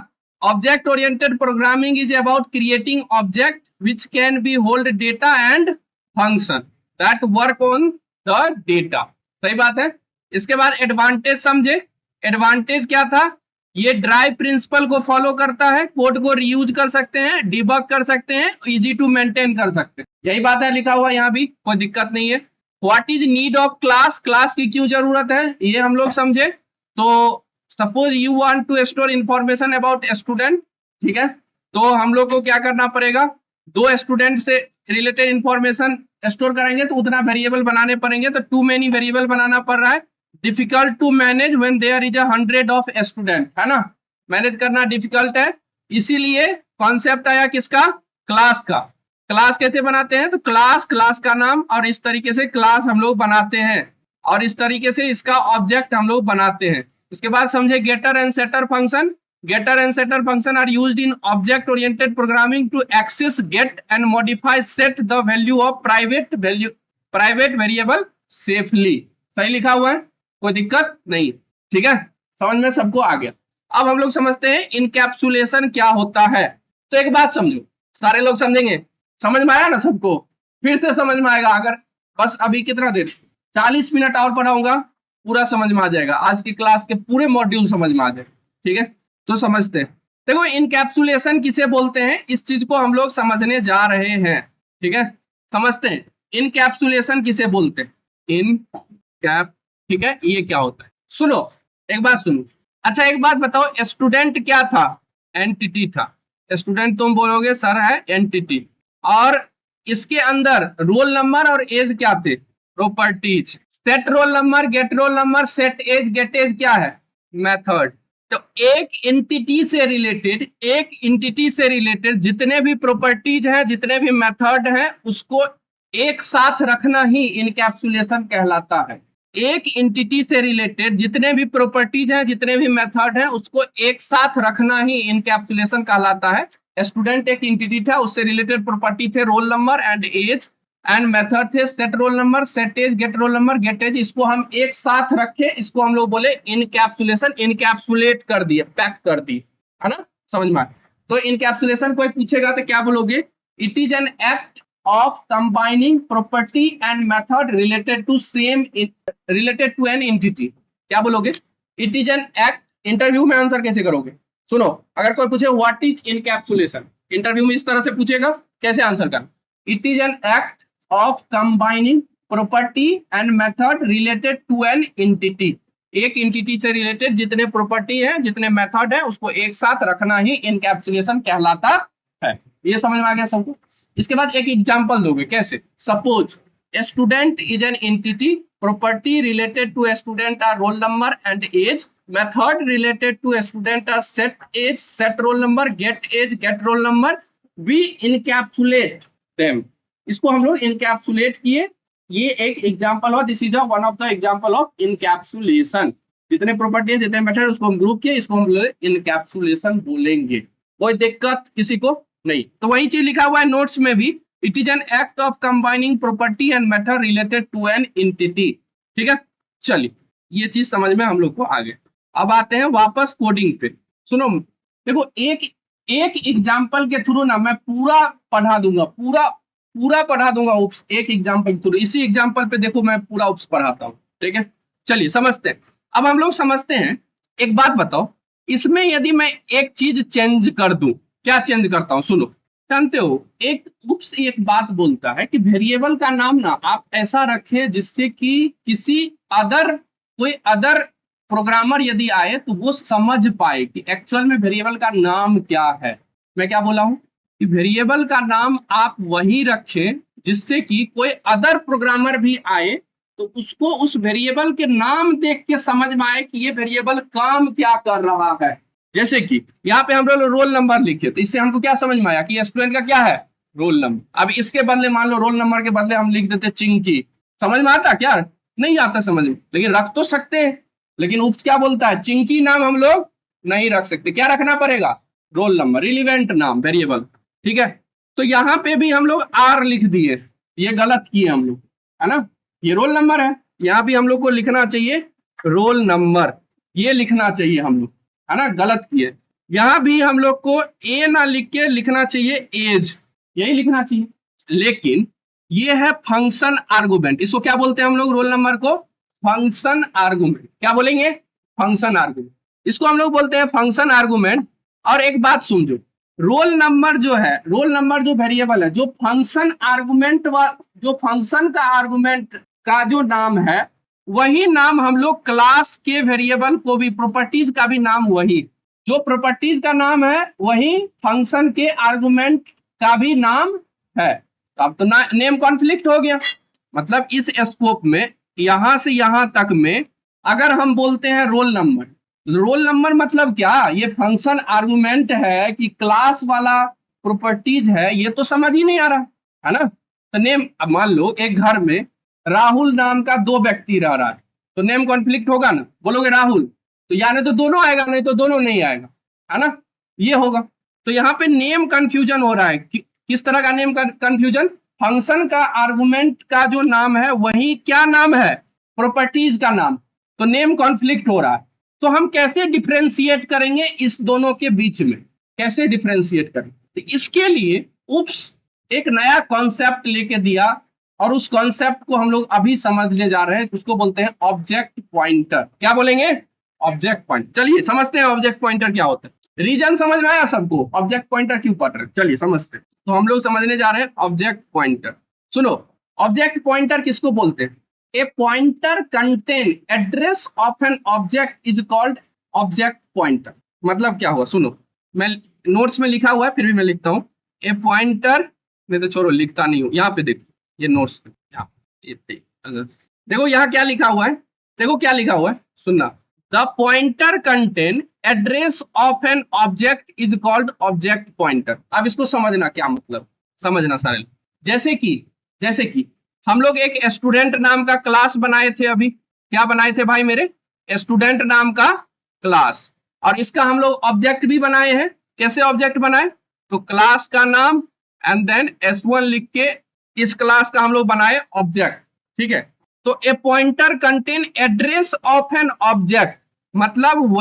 Object oriented programming is about creating object which can be hold data and function that work on the data। सही बात है। इसके बाद एडवांटेज समझे, एडवांटेज क्या था, ये ड्राइव प्रिंसिपल को फॉलो करता है, कोड को रीयूज कर सकते हैं, डिबग कर सकते हैं, इजी टू मेंटेन कर सकते हैं, यही बात है, लिखा हुआ यहाँ भी, कोई दिक्कत नहीं है। What is need of class, class की क्यों जरूरत है ये हम लोग समझे। तो suppose you want to store information about student, ठीक है, तो हम लोग को क्या करना पड़ेगा, दो स्टूडेंट से रिलेटेड इंफॉर्मेशन स्टोर करेंगे तो उतना वेरिएबल बनाने पड़ेंगे, तो टू मेनी वेरिएबल बनाना पड़ रहा है। Difficult to manage when there is 100 of student, है ना, मैनेज करना डिफिकल्ट है, इसीलिए कॉन्सेप्ट आया किसका, क्लास का। क्लास कैसे बनाते हैं, तो क्लास, क्लास का नाम, और इस तरीके से क्लास हम लोग बनाते हैं, और इस तरीके से इसका ऑब्जेक्ट हम लोग बनाते हैं। इसके बाद समझे getter and setter function. Getter and setter function are used in object-oriented programming to access, get, and modify set the value of private variable safely। सही लिखा हुआ है, कोई दिक्कत नहीं, ठीक है, समझ में सबको आ गया। अब हम लोग समझते हैं इनकैप्सुलेशन क्या होता है। तो एक बात समझो, सारे लोग समझेंगे, समझ में आया ना सबको, फिर से समझ में आएगा, अगर बस अभी कितना देर, 40 मिनट और पढ़ाऊंगा, पूरा समझ में आ जाएगा, आज की क्लास के पूरे मॉड्यूल समझ में आ जाएगा, ठीक है। तो समझते हैं, देखो इनकैप्सुलेशन किसे बोलते हैं, इस चीज को हम लोग समझने जा रहे हैं, ठीक है, समझते हैं इनकैप्सुलेशन किसे बोलते हैं। इनकैप्सुलेशन ठीक है, ये क्या होता है, सुनो एक बात सुनो। अच्छा एक बात बताओ, स्टूडेंट क्या था, एंटिटी था। स्टूडेंट तुम बोलोगे सर है एंटिटी, और इसके अंदर रोल नंबर और एज क्या थे, properties. Set roll number get roll number, set age get age क्या है, मेथड। तो एक इंटिटी से रिलेटेड जितने भी प्रॉपर्टीज हैं, जितने भी मेथड हैं, उसको एक साथ रखना ही इनकैप्सुलेशन कहलाता है। एक इंटिटी से रिलेटेड जितने भी प्रॉपर्टीज हैं, जितने भी मेथड हैं, उसको एक साथ रखना ही इनकैप्सुलेशन कहलाता है। स्टूडेंट एक इंटिटी था, उससे रिलेटेड प्रॉपर्टी थे roll number and age, and method थे set roll number, set age, get roll number, get age. इसको हम एक साथ रखे, इसको हम लोग बोले इनकैप्सुलेशन, इनकैप्सुलेट कर दिए, पैक कर दिए, है ना, समझ में आया? तो इनकैप्सुलेशन कोई पूछेगा तो क्या बोलोगे, it is an act of combining property and method related to an entity। क्या बोलोगे, it is an act. Interview में आंसर कैसे करोगे, सुनो, अगर कोई पूछे व्हाट इज इनकैप्सुलेशन, इंटरव्यू में इस तरह से पूछेगा, कैसे आंसर करना, it is an act of combining property and method related to an entity. एक एंटिटी से रिलेटेड जितने प्रॉपर्टी है, जितने मेथड है, उसको एक साथ रखना ही इनकैप्सुलेशन कहलाता है। ये समझ में आ गया सबको? इसके बाद एक एग्जांपल दोगे, कैसे, suppose student is an entity, property related to student are roll number and age, method related to student are set age, set roll number, get age, get roll number. We encapsulate them, इसको हम लोग encapsulate किए। ये एक example हो, this is one of the example of encapsulation. जितने property है, जितने मेथड, उसको हम ग्रुप किए, इसको हम लोग इनकैप्सुलेशन बोलेंगे। कोई दिक्कत किसी को नहीं? तो वही चीज लिखा हुआ है नोट्स में भी, it is an act of combining property and method related to an entity. ठीक है, चलिए ये चीज समझ में हम लोग को आ गया। अब आते हैं वापस कोडिंग पे। सुनो देखो, एक एग्जांपल के थ्रू ना मैं पूरा पढ़ा दूंगा, पूरा पढ़ा दूंगा उप्स, एक एग्जांपल के थ्रू। इसी एग्जांपल पे देखो मैं पूरा उप्स पढ़ाता हूँ। ठीक है, चलिए समझते हैं। अब हम लोग समझते हैं, एक बात बताओ, इसमें यदि मैं एक चीज चेंज कर दूं, क्या चेंज करता हूं, सुनो। जानते हो, एक बात बोलता है कि वेरिएबल का नाम ना आप ऐसा रखें जिससे कि कोई अदर प्रोग्रामर यदि आए तो वो समझ पाए कि एक्चुअल में वेरिएबल का नाम क्या है। मैं क्या बोला हूं कि वेरिएबल का नाम आप वही रखें जिससे कि कोई अदर प्रोग्रामर भी आए तो उसको उस वेरिएबल के नाम देख के समझ में आए कि ये वेरिएबल काम क्या कर रहा है। जैसे कि यहाँ पे हम लोग रोल नंबर लिखे, तो इससे हमको क्या समझ में आया कि स्टूडेंट का क्या है, रोल नंबर। अब इसके बदले मान लो रोल नंबर के बदले हम लिख देते चिंकी, समझ में आता क्या, नहीं आता समझ में, लेकिन रख तो सकते हैं। लेकिन उप्स क्या बोलता है, चिंकी नाम हम लोग नहीं रख सकते, क्या रखना पड़ेगा, रोल नंबर, रिलीवेंट नाम, वेरिएबल। ठीक है, तो यहाँ पे भी हम लोग आर लिख दिए, ये गलत किए हम लोग, है ना। ये रोल नंबर है, यहाँ भी हम लोग को लिखना चाहिए रोल नंबर, ये लिखना चाहिए हम लोग, है ना, गलत किए। यहाँ भी हम लोग को ए ना लिख के लिखना चाहिए एज, यही लिखना चाहिए। लेकिन ये है फंक्शन आर्गुमेंट, इसको क्या बोलते हैं हम लोग, रोल नंबर को फंक्शन आर्गुमेंट। क्या बोलेंगे, फंक्शन आर्गुमेंट, इसको हम लोग बोलते हैं फंक्शन आर्गुमेंट। और एक बात समझो, रोल नंबर जो है, रोल नंबर जो वेरिएबल है, जो फंक्शन आर्गुमेंट जो फंक्शन का आर्गुमेंट का जो नाम है, वही नाम हम लोग क्लास के वेरिएबल को भी, प्रॉपर्टीज का भी नाम वही, जो प्रॉपर्टीज का नाम है वही फंक्शन के आर्गुमेंट का भी नाम है। अब तो नेम कॉन्फ्लिक्ट हो गया। मतलब इस स्कोप में यहां से यहां तक में अगर हम बोलते हैं रोल नंबर, रोल नंबर मतलब क्या, ये फंक्शन आर्गुमेंट है कि क्लास वाला प्रॉपर्टीज है, ये तो समझ ही नहीं आ रहा, है ना। तो नेम, अब मान लो एक घर में राहुल नाम का 2 व्यक्ति रह रहा है, तो नेम कॉन्फ्लिक्ट होगा ना, बोलोगे राहुल, तो यानी तो दोनों आएगा, नहीं तो दोनों नहीं आएगा, है ना, ये होगा। तो यहाँ पे नेम कंफ्यूजन हो रहा है। किस तरह का नेम कंफ्यूजन, फंक्शन का आर्गुमेंट का जो नाम है वही क्या नाम है, प्रॉपर्टीज का नाम, तो नेम कॉन्फ्लिक्ट हो रहा है। तो हम कैसे डिफ्रेंशिएट करेंगे इस दोनों के बीच में, कैसे डिफ्रेंशिएट करें, तो इसके लिए उप्स एक नया कॉन्सेप्ट लेके दिया, और उस कॉन्सेप्ट को हम लोग अभी समझने जा रहे हैं, उसको बोलते हैं ऑब्जेक्ट पॉइंटर। क्या बोलेंगे, ऑब्जेक्ट पॉइंटर। चलिए समझते हैं ऑब्जेक्ट पॉइंटर क्या होता है। रीजन समझ में आया सबको, ऑब्जेक्ट पॉइंटर क्यों पढ़ रहे हैं, चलिए समझते हैं। तो हम लोग समझने जा रहे हैं ऑब्जेक्ट पॉइंटर। सुनो, ऑब्जेक्ट पॉइंटर किसको बोलते हैं, ए pointer contain address of an object is called object pointer. मतलब क्या हुआ सुनो, मैं नोट्स में लिखा हुआ है फिर भी मैं लिखता हूं। ए पॉइंटर में तो छोड़ो लिखता नहीं हूं, यहाँ पे देखो ये नोट्स पे देखो यहाँ क्या लिखा हुआ है, देखो क्या लिखा हुआ है सुनना। The pointer contain address of an object is called object pointer. अब इसको समझना क्या मतलब, समझना सारे। जैसे कि हम लोग एक स्टूडेंट नाम का क्लास बनाए थे अभी, क्या बनाए थे भाई मेरे, स्टूडेंट नाम का क्लास, और इसका हम लोग ऑब्जेक्ट भी बनाए हैं। कैसे ऑब्जेक्ट बनाए, तो क्लास का नाम एंड देन S1 लिख के इस क्लास का हम लोग बनाए ऑब्जेक्ट, ठीक है। तो ए pointer contain address of an object, मतलब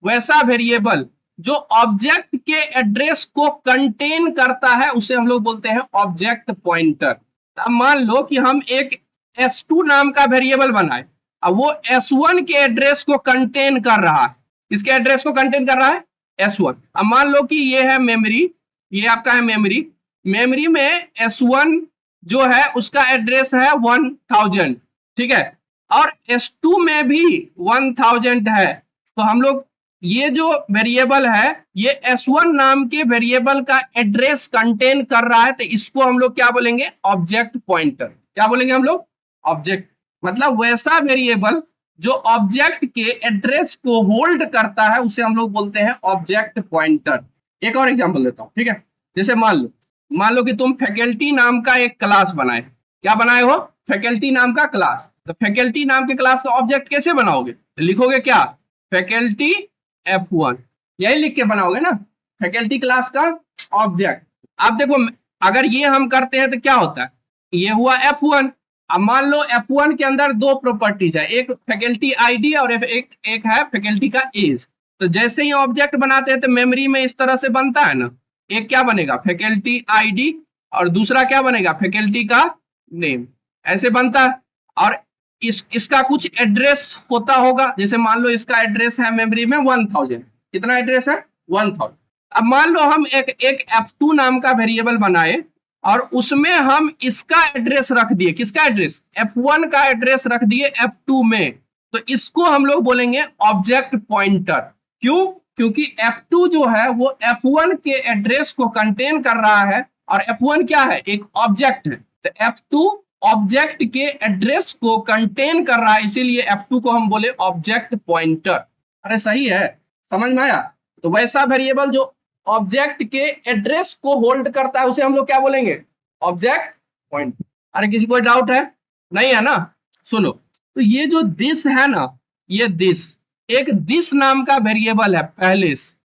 वैसा वेरिएबल जो ऑब्जेक्ट के एड्रेस को कंटेन करता है उसे हम लोग बोलते हैं ऑब्जेक्ट पॉइंटर। अब मान लो कि हम एक S2 नाम का वेरिएबल बनाए, अब वो S1 के एड्रेस को कंटेन कर रहा है। किसके एड्रेस को कंटेन कर रहा है, S1। अब मान लो कि ये है मेमोरी, ये आपका है मेमोरी, मेमोरी में S1 जो है उसका एड्रेस है 1000, ठीक है, और S2 में भी 1000 है। तो हम लोग ये जो वेरिएबल है ये S1 नाम के वेरिएबल का एड्रेस कंटेन कर रहा है, तो इसको हम लोग क्या बोलेंगे, ऑब्जेक्ट पॉइंटर। क्या बोलेंगे हम लोग, ऑब्जेक्ट, मतलब वैसा वेरिएबल जो ऑब्जेक्ट के एड्रेस को होल्ड करता है उसे हम लोग बोलते हैं ऑब्जेक्ट पॉइंटर। एक और एग्जांपल देता हूं, ठीक है। जैसे मान लो कि तुम फैकल्टी नाम का एक क्लास बनाए, क्या बनाए हो, फैकल्टी नाम का क्लास। तो फैकल्टी नाम के क्लास का ऑब्जेक्ट कैसे बनाओगे, लिखोगे क्या, फैकल्टी F1, यही लिख के बनाओगे ना, फैकल्टी क्लास का ऑब्जेक्ट। अब देखो अगर ये हम करते हैं तो क्या होता है, ये हुआ F1। अब मान लो F1 के अंदर दो प्रॉपर्टीज है, एक फैकल्टी आईडी और एक है फैकल्टी का एज। तो जैसे ही ऑब्जेक्ट बनाते हैं तो मेमोरी में इस तरह से बनता है ना, एक क्या बनेगा फैकल्टी आईडी और दूसरा क्या बनेगा फैकल्टी का नेम, ऐसे बनता है। और इसका कुछ एड्रेस होता होगा, जैसे मान लो इसका एड्रेस है मेमोरी में 1000, कितना एड्रेस है 1000। अब मान लो हम एक F2 नाम का वेरिएबल बनाए और उसमें हम इसका एड्रेस रख दिए, किसका एड्रेस, F1 का एड्रेस रख दिए F2 में, तो इसको हम लोग बोलेंगे ऑब्जेक्ट पॉइंटर। क्यों, क्योंकि F2 जो है वो F1 के एड्रेस को कंटेन कर रहा है और F1 क्या है, एक ऑब्जेक्ट है। तो F2 ऑब्जेक्ट के एड्रेस को कंटेन कर रहा है, इसीलिए F2 को हम बोले ऑब्जेक्ट पॉइंटर। अरे सही है, समझ में आया। तो वैसा वेरिएबल जो ऑब्जेक्ट के एड्रेस को होल्ड करता है उसे हम लोग क्या बोलेंगे, ऑब्जेक्ट पॉइंटर। अरे किसी कोई डाउट है, नहीं है ना, सुनो। तो ये जो दिस है ना, ये एक दिस नाम का वेरिएबल है, पहले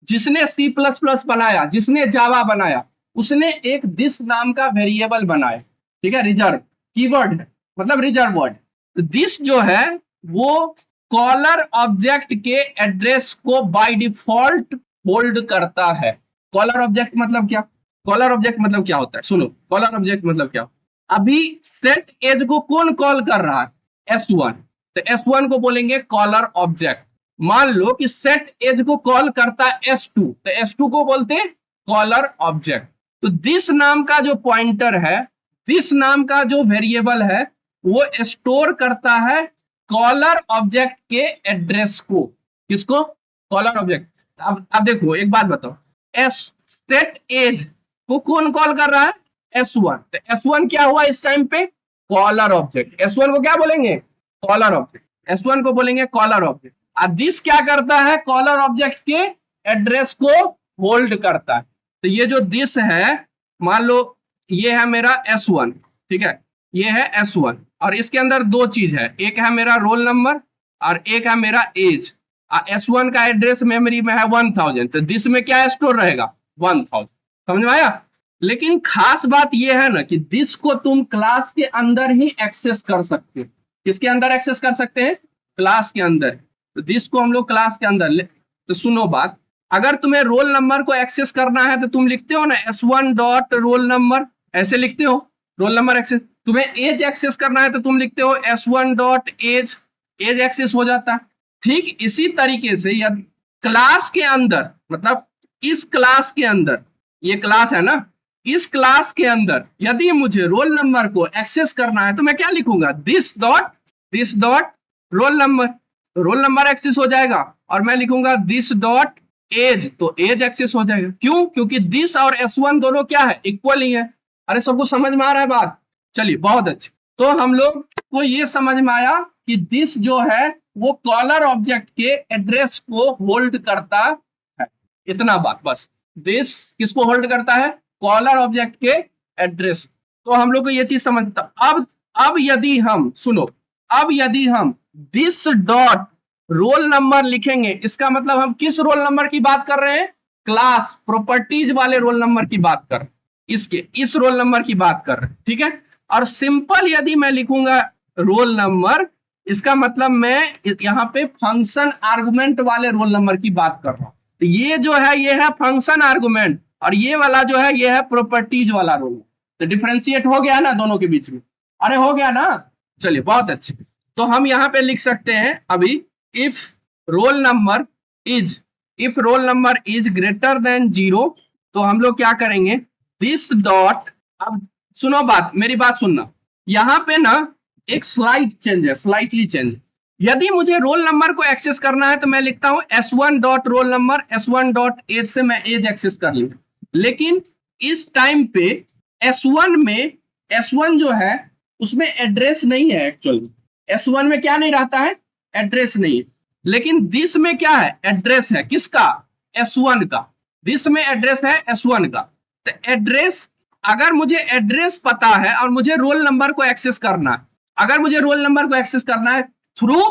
जिसने C++ बनाया, जिसने जावा बनाया, उसने एक दिस नाम का वेरिएबल बनाया, ठीक है, रिजर्व कीवर्ड है, मतलब रिजर्व वर्ड। तो दिस जो है वो कॉलर ऑब्जेक्ट के एड्रेस को बाय डिफॉल्ट होल्ड करता है। कॉलर ऑब्जेक्ट मतलब क्या, कॉलर ऑब्जेक्ट मतलब क्या होता है, सुनो, कॉलर ऑब्जेक्ट मतलब क्या, अभी सेट एज को कौन कॉल कर रहा है, S1, तो S1 को बोलेंगे कॉलर ऑब्जेक्ट। मान लो कि सेट एज को कॉल करता है S2, तो S2 को बोलते हैं कॉलर ऑब्जेक्ट। तो दिस नाम का जो पॉइंटर है, दिस नाम का जो वेरिएबल है वो स्टोर करता है कॉलर ऑब्जेक्ट के एड्रेस को, किसको, कॉलर ऑब्जेक्ट। अब देखो एक बात बताओ, सेट एज को कौन कॉल कर रहा है, S1, तो S1 क्या हुआ इस टाइम पे, कॉलर ऑब्जेक्ट। S1 को क्या बोलेंगे, कॉलर ऑब्जेक्ट, S1 को बोलेंगे कॉलर ऑब्जेक्ट। अब दिस क्या करता है, कॉलर ऑब्जेक्ट के एड्रेस को होल्ड करता है। तो ये जो दिस है, मान लो ये है मेरा S1, ठीक है, ये है S1 और इसके अंदर दो चीज है, एक है मेरा रोल नंबर और एक है मेरा एज। S1 का एड्रेस मेमोरी में है 1000, तो दिस में क्या स्टोर रहेगा 1000, समझ में आया। लेकिन खास बात यह है ना कि दिस को तुम क्लास के अंदर ही एक्सेस कर सकते हो। किसके अंदर एक्सेस कर सकते हैं, क्लास के अंदर। तो दिस को हम लोग क्लास के अंदर तो सुनो बात, अगर तुम्हें रोल नंबर को एक्सेस करना है तो तुम लिखते हो ना S1 डॉट रोल नंबर, ऐसे लिखते हो रोल नंबर एक्सेस। तुम्हें एज एक्सेस करना है तो तुम लिखते हो S1 dot as, as access हो जाता है। ठीक इसी तरीके से यदि क्लास के अंदर, मतलब इस क्लास के अंदर, ये क्लास है ना, इस क्लास के अंदर यदि मुझे रोल नंबर को एक्सेस करना है तो मैं क्या लिखूंगा, this dot roll number, roll number access हो जाएगा, और मैं लिखूंगा दिस डॉट एज, तो एज एक्सेस हो जाएगा। क्यों? क्योंकि दिस और S1 दोनों क्या है, इक्वल ही है। अरे सबको समझ में आ रहा है बात? चलिए बहुत अच्छे। तो हम लोग को ये समझ में आया कि दिस जो है वो कॉलर ऑब्जेक्ट के एड्रेस को होल्ड करता है, इतना बात बस। दिस किसको होल्ड करता है, कॉलर ऑब्जेक्ट के एड्रेस। तो हम लोग को ये चीज समझता। अब यदि हम सुनो, अब यदि हम दिस डॉट रोल नंबर लिखेंगे, इसका मतलब हम किस रोल नंबर की बात कर रहे हैं, क्लास प्रॉपर्टीज वाले रोल नंबर की बात कर रहे हैं, इस रोल नंबर की बात कर रहे हैं, ठीक है। और सिंपल यदि मैं लिखूंगा रोल नंबर, इसका मतलब मैं यहाँ पे फंक्शन आर्गुमेंट वाले रोल नंबर की बात कर रहा हूं। तो ये जो है ये है फंक्शन आर्गुमेंट, और ये वाला जो है ये है प्रॉपर्टीज वाला रोल। तो डिफरेंशिएट हो गया ना दोनों के बीच में? अरे हो गया ना? चलिए बहुत अच्छे। तो हम यहाँ पे लिख सकते हैं अभी, if role number is greater than 0, तो हम लोग क्या करेंगे, दिस डॉट। अब सुनो बात, मेरी बात सुनना, यहाँ पे ना एक स्लाइट चेंज है, स्लाइटली चेंज। यदि मुझे रोल नंबर को एक्सेस करना है तो मैं लिखता हूं S1 dot roll number, S1 dot age से मैं एज एक्सेस कर लूंगा। लेकिन इस टाइम पे S1 में, S1 जो है उसमें एड्रेस नहीं है एक्चुअली। S1 में क्या नहीं रहता है, एड्रेस नहीं है। लेकिन दिस में क्या है, एड्रेस है, किसका, S1 का। दिस में एड्रेस है S1 का। तो एड्रेस, अगर मुझे एड्रेस पता है और मुझे रोल नंबर को एक्सेस करना है, अगर मुझे रोल नंबर को एक्सेस करना है थ्रू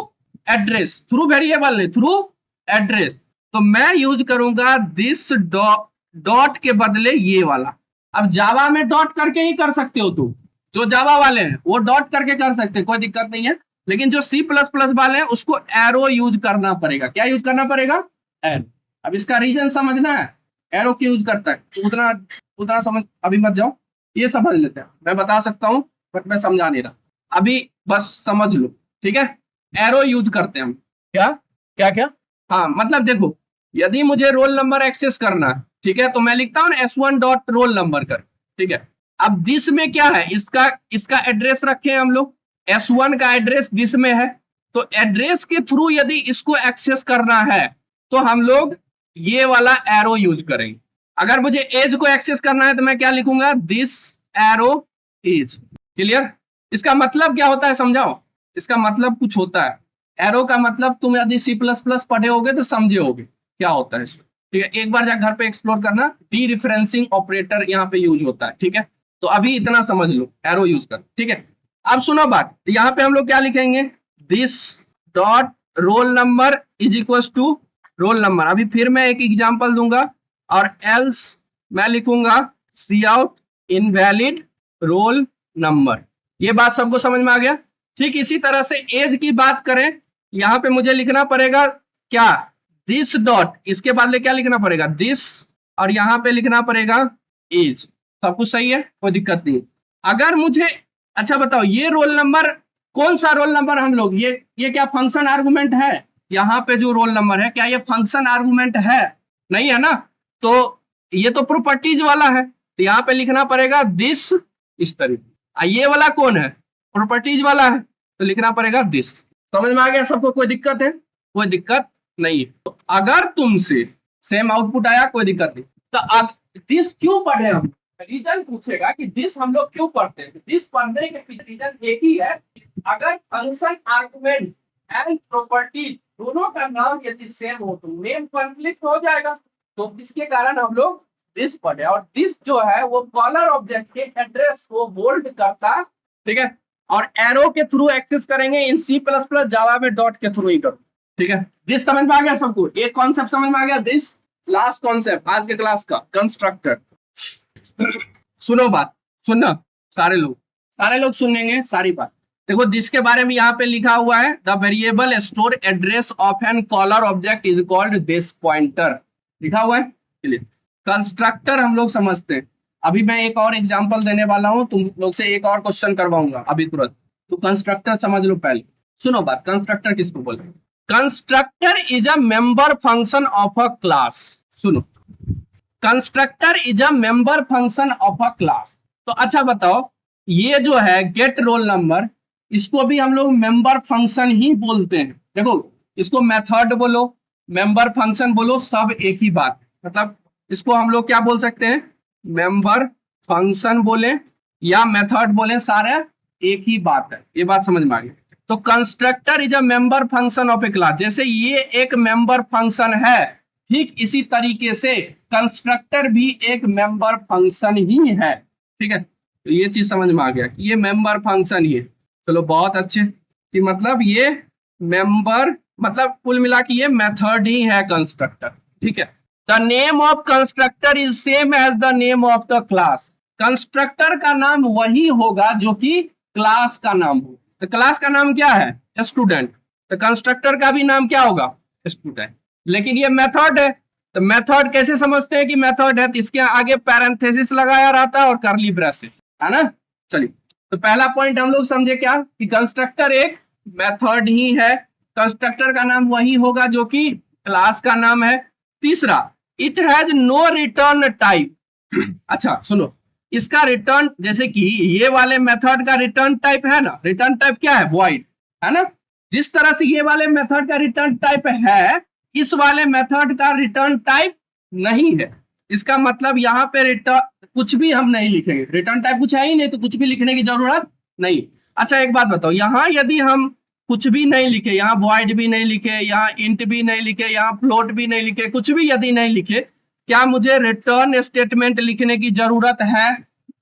एड्रेस, थ्रू वेरिएबल नहीं, थ्रू एड्रेस, तो मैं यूज करूंगा दिस डॉट के बदले ये वाला। अब जावा में डॉट करके ही कर सकते हो तुम, जो जावा वाले हैं वो डॉट करके कर सकते हैं, कोई दिक्कत नहीं है। लेकिन जो C++ वाले हैं उसको एरो यूज करना पड़ेगा। क्या यूज करना पड़ेगा, एरो। अब इसका रीजन समझना है, एरो क्यों यूज करता है, तो उतना समझ अभी मत जाओ, ये समझ लेते हैं। मैं बता सकता हूं बट मैं समझा नहीं रहा, अभी बस समझ लो, ठीक है। एरो यूज करते हैं हम। क्या क्या क्या, हाँ मतलब देखो, यदि मुझे रोल नंबर एक्सेस करना है, ठीक है, तो मैं लिखता हूं S1 डॉट रोल नंबर कर, ठीक है। अब दिस में क्या है, इसका एड्रेस रखे हम लोग, S1 का एड्रेस दिस में है, तो एड्रेस के थ्रू यदि इसको एक्सेस करना है तो हम लोग ये वाला एरो यूज करेंगे। अगर मुझे एज को एक्सेस करना है तो मैं क्या लिखूंगा, दिस एरो एज। क्लियर? इसका मतलब क्या होता है समझाओ, इसका मतलब कुछ होता है। एरो का मतलब तुम यदि C++ पढ़े होगे तो समझे होगे क्या होता है, ठीक है। एक बार जाकर घर पे एक्सप्लोर करना, डी रिफरेंसिंग ऑपरेटर यहाँ पे यूज होता है, ठीक है। तो अभी इतना समझ लो, एरो यूज कर, ठीक है। अब सुनो बात, यहाँ पे हम लोग क्या लिखेंगे, this dot roll number is equal to roll number. अभी फिर मैं एक एग्जांपल दूंगा, और एल्स मैं लिखूंगा सी आउट इनवैलिड रोल नंबर। ये बात सबको समझ में आ गया? ठीक इसी तरह से एज की बात करें, यहां पे मुझे लिखना पड़ेगा क्या, दिस डॉट, इसके बाद क्या लिखना पड़ेगा, दिस, और यहां पे लिखना पड़ेगा एज। सब कुछ सही है, कोई दिक्कत नहीं। अगर मुझे, अच्छा बताओ, ये रोल नंबर कौन सा रोल नंबर, हम लोग ये क्या फंक्शन आर्गुमेंट है? यहाँ पे जो रोल नंबर है क्या ये फंक्शन आर्गुमेंट है? नहीं है ना, तो ये तो प्रॉपर्टीज वाला है, तो यहाँ पे लिखना पड़ेगा दिस, इस तरीके। ये वाला कौन है, प्रॉपर्टीज वाला है, तो लिखना पड़ेगा दिस। समझ में आ गया सबको? कोई दिक्कत है? कोई दिक्कत नहीं है। तो अगर तुमसे सेम आउटपुट आया, कोई दिक्कत नहीं। तो अब दिस क्यों पढ़े हम, रीजन पूछेगा कि दिस हम लोग क्यों पढ़ते हैं। दिस पढ़ने के पीछे रीजन एक ही है, अगर फंक्शन आर्गुमेंट एंड प्रॉपर्टी दोनों का नाम यदि सेम हो तो नेम कॉन्फ्लिक्ट हो जाएगा। तो इसके कारण हम लोग दिस पढ़े, और दिस जो है वो कॉलर ऑब्जेक्ट के एड्रेस को होल्ड करता, ठीक है। और एरो के थ्रू एक्सेस करेंगे, इन C++ जावा में डॉट के थ्रू ही करो, ठीक है। दिस समझ में आ गया सबको? एक कॉन्सेप्ट समझ में आ गया। दिस लास्ट कॉन्सेप्ट आज के क्लास का, कंस्ट्रक्टर। सुनो बात, सुनना सारे लोग सुनेंगे सारी बात। देखो दिस के बारे में यहाँ पे लिखा हुआ है, the variable store address of an caller object is called this pointer, लिखा हुआ है। चलिए कंस्ट्रक्टर हम लोग समझते हैं। अभी मैं एक और एग्जांपल देने वाला हूं, तुम लोग से एक और क्वेश्चन करवाऊंगा अभी तुरंत। तो कंस्ट्रक्टर समझ लो पहले। सुनो बात, कंस्ट्रक्टर किसको बोलते हैं? Constructor is a member function of a class. सुनो, constructor is a member function of a class. तो अच्छा बताओ, ये जो है गेट रोल नंबर, इसको भी हम लोग मेंबर फंक्शन ही बोलते हैं। देखो, इसको मेथड बोलो, मेंबर फंक्शन बोलो, सब एक ही बात है। मतलब इसको हम लोग क्या बोल सकते हैं, मेंबर फंक्शन बोले या मेथड बोले, सारे एक ही बात है। ये बात समझ में आ गई। तो constructor is a member function of A class, जैसे ये एक मेंबर फंक्शन है, ठीक इसी तरीके से कंस्ट्रक्टर भी एक मेंबर फंक्शन ही है। ठीक है, तो ये चीज समझ में आ गया कि ये मेंबर फंक्शन ही है। चलो बहुत अच्छे, कि मतलब ये मेंबर, मतलब कुल मिला के ये मेथड ही है कंस्ट्रक्टर। ठीक है, the name of constructor is same as the name of the class. Constructor का नाम वही होगा जो कि क्लास का नाम हो। तो क्लास का नाम क्या है, स्टूडेंट, तो कंस्ट्रक्टर का भी नाम क्या होगा, स्टूडेंट। लेकिन ये मेथड है, तो मेथड कैसे समझते हैं कि मेथड है, तो इसके आगे पैरेंथेसिस लगाया रहता है और करली ब्रेसेस, है ना। चलिए, तो पहला पॉइंट हम लोग समझे क्या, कि कंस्ट्रक्टर एक मेथड ही है, कंस्ट्रक्टर का नाम वही होगा जो कि क्लास का नाम है। तीसरा, it has no return type. अच्छा सुनो, इसका रिटर्न, जैसे कि ये वाले मेथड का रिटर्न टाइप है ना, रिटर्न टाइप क्या है, वॉइड, है ना। जिस तरह से ये वाले मेथड का रिटर्न टाइप है, इस वाले मेथड का रिटर्न टाइप नहीं है। इसका मतलब यहाँ पे रिटर्न कुछ भी हम नहीं लिखेंगे, रिटर्न टाइप कुछ है ही नहीं, तो कुछ भी लिखने की जरूरत नहीं। अच्छा एक बात बताओ, यहाँ यदि हम कुछ भी नहीं लिखे, यहाँ वॉइड भी नहीं लिखे, यहाँ इंट भी नहीं लिखे, यहाँ फ्लोट भी नहीं लिखे, कुछ भी यदि नहीं लिखे, क्या मुझे रिटर्न स्टेटमेंट लिखने की जरूरत है,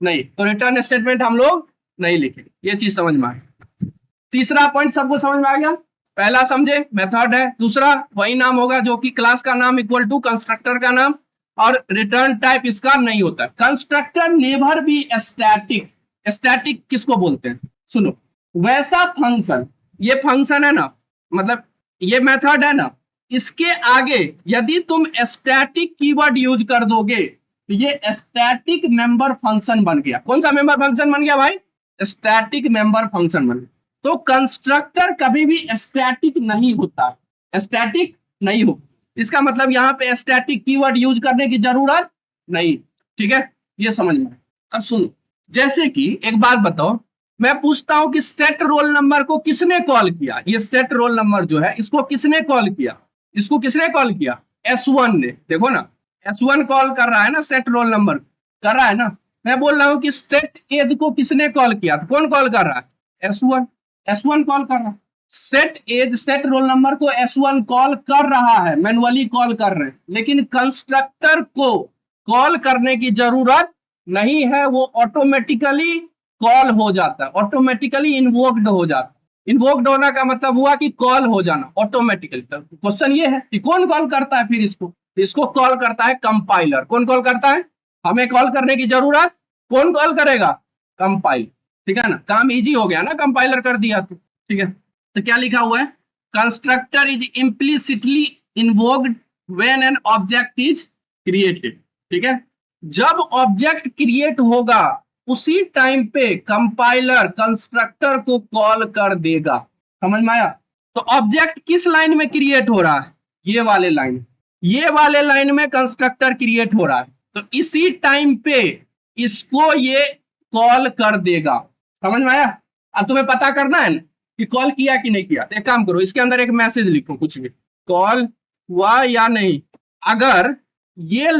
नहीं। तो रिटर्न स्टेटमेंट हम लोग नहीं लिखेंगे, ये चीज समझ में आ गई। तीसरा पॉइंट सबको समझ में आ गया, पहला समझे मेथड है, दूसरा वही नाम होगा जो कि क्लास का नाम इक्वल टू कंस्ट्रक्टर का नाम, और रिटर्न टाइप इसका नहीं होता। Constructor never be static. Static किसको बोलते हैं, सुनो, वैसा फंक्शन, ये फंक्शन है ना, मतलब ये मेथड है ना, इसके आगे यदि तुम स्टैटिक कीवर्ड यूज कर दोगे तो ये स्टैटिक मेंबर फंक्शन बन गया। कौन सा मेंबर फंक्शन बन गया भाई, स्टैटिक मेंबर फंक्शन बन गया। तो कंस्ट्रक्टर कभी भी स्टैटिक नहीं होता, स्टैटिक नहीं हो, इसका मतलब यहाँ पे स्टैटिक कीवर्ड यूज करने की जरूरत नहीं। ठीक है, ये समझ में। अब सुनो, जैसे कि एक बात बताओ, मैं पूछता हूं कि सेट रोल नंबर को किसने कॉल किया, ये सेट रोल नंबर जो है इसको किसने कॉल किया, इसको किसने कॉल किया, S1 ने। देखो ना, S1 कॉल कर रहा है ना, सेट रोल नंबर कर रहा है ना। मैं बोल रहा हूं कि सेट एज को किसने कॉल किया, तो कौन कॉल कर रहा है, S1, S1 कॉल कर रहा है। Set age, set roll number को S1 कॉल कर रहा है, मैनुअली कॉल कर रहे हैं, लेकिन कंस्ट्रक्टर को कॉल करने की जरूरत नहीं है, वो ऑटोमेटिकली कॉल हो जाता है, ऑटोमेटिकली इन्वोक्ड हो जाता है। इन्वोक्ड होना का मतलब हुआ कि कॉल हो जाना ऑटोमेटिकली। क्वेश्चन ये है कि कौन कॉल करता है फिर इसको, इसको कॉल करता है कंपाइलर। कौन कॉल करता है, हमें कॉल करने की जरूरत, कौन कॉल करेगा, कंपाइल। ठीक है ना, काम इजी हो गया ना, कंपाइलर कर दिया तो। ठीक है, तो क्या लिखा हुआ है, constructor is implicitly invoked when an object is created. ठीक है, जब ऑब्जेक्ट क्रिएट होगा उसी टाइम पे कंपाइलर कंस्ट्रक्टर को कॉल कर देगा। समझ में आया। तो ऑब्जेक्ट किस लाइन में क्रिएट हो रहा है, ये वाले लाइन, ये वाले लाइन में कंस्ट्रक्टर क्रिएट हो रहा है, तो इसी टाइम पे इसको ये कॉल कर देगा। समझ में आया। अब तुम्हें पता करना है ना कि कॉल किया कि नहीं किया, तो एक काम करो, इसके अंदर एक मैसेज लिखो, कुछ भी, कॉल हुआ या नहीं। अगर ये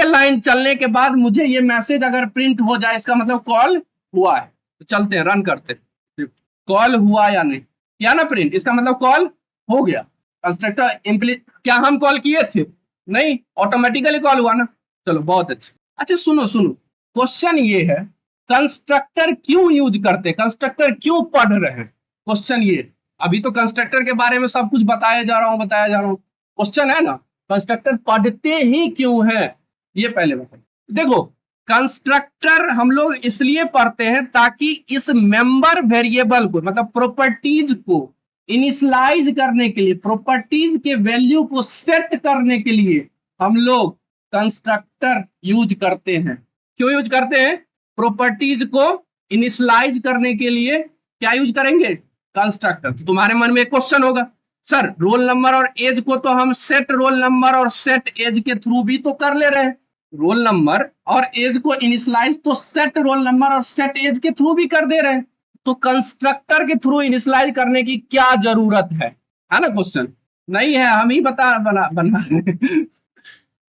लाइन चलने के बाद मुझे ये मैसेज अगर प्रिंट हो जाए, इसका मतलब कॉल हुआ है। तो चलते हैं, रन करते हैं, कॉल हुआ या नहीं, किया ना प्रिंट, इसका मतलब कॉल हो गया। कंस्ट्रक्टर क्या हम कॉल किए थे, नहीं, ऑटोमेटिकली कॉल हुआ ना। चलो बहुत अच्छे। अच्छा सुनो सुनो, क्वेश्चन ये है, कंस्ट्रक्टर क्यों यूज करते, कंस्ट्रक्टर क्यों पढ़ रहे हैं, क्वेश्चन ये। अभी तो कंस्ट्रक्टर के बारे में सब कुछ बताया जा रहा हूं, क्वेश्चन है ना, कंस्ट्रक्टर पढ़ते ही क्यों है, ये पहले बताओ। देखो, कंस्ट्रक्टर हम लोग इसलिए पढ़ते हैं ताकि इस मेंबर वेरिएबल को, मतलब प्रॉपर्टीज को इनिशियलाइज करने के लिए, प्रॉपर्टीज के वैल्यू को सेट करने के लिए हम लोग कंस्ट्रक्टर यूज करते हैं। क्यों यूज करते हैं, प्रॉपर्टीज को इनिशियलाइज करने के लिए क्या यूज करेंगे, कंस्ट्रक्टर। तो तुम्हारे मन में एक क्वेश्चन होगा, सर रोल नंबर और एज को तो हम सेट रोल नंबर और सेट एज के थ्रू भी तो कर ले रहे हैं। रोल नंबर और एज को इनिशियलाइज तो सेट रोल नंबर और सेट एज के थ्रू भी कर दे रहे हैं, तो कंस्ट्रक्टर के थ्रू इनिशियलाइज करने की क्या जरूरत है ना क्वेश्चन? नहीं है, हम ही बता बना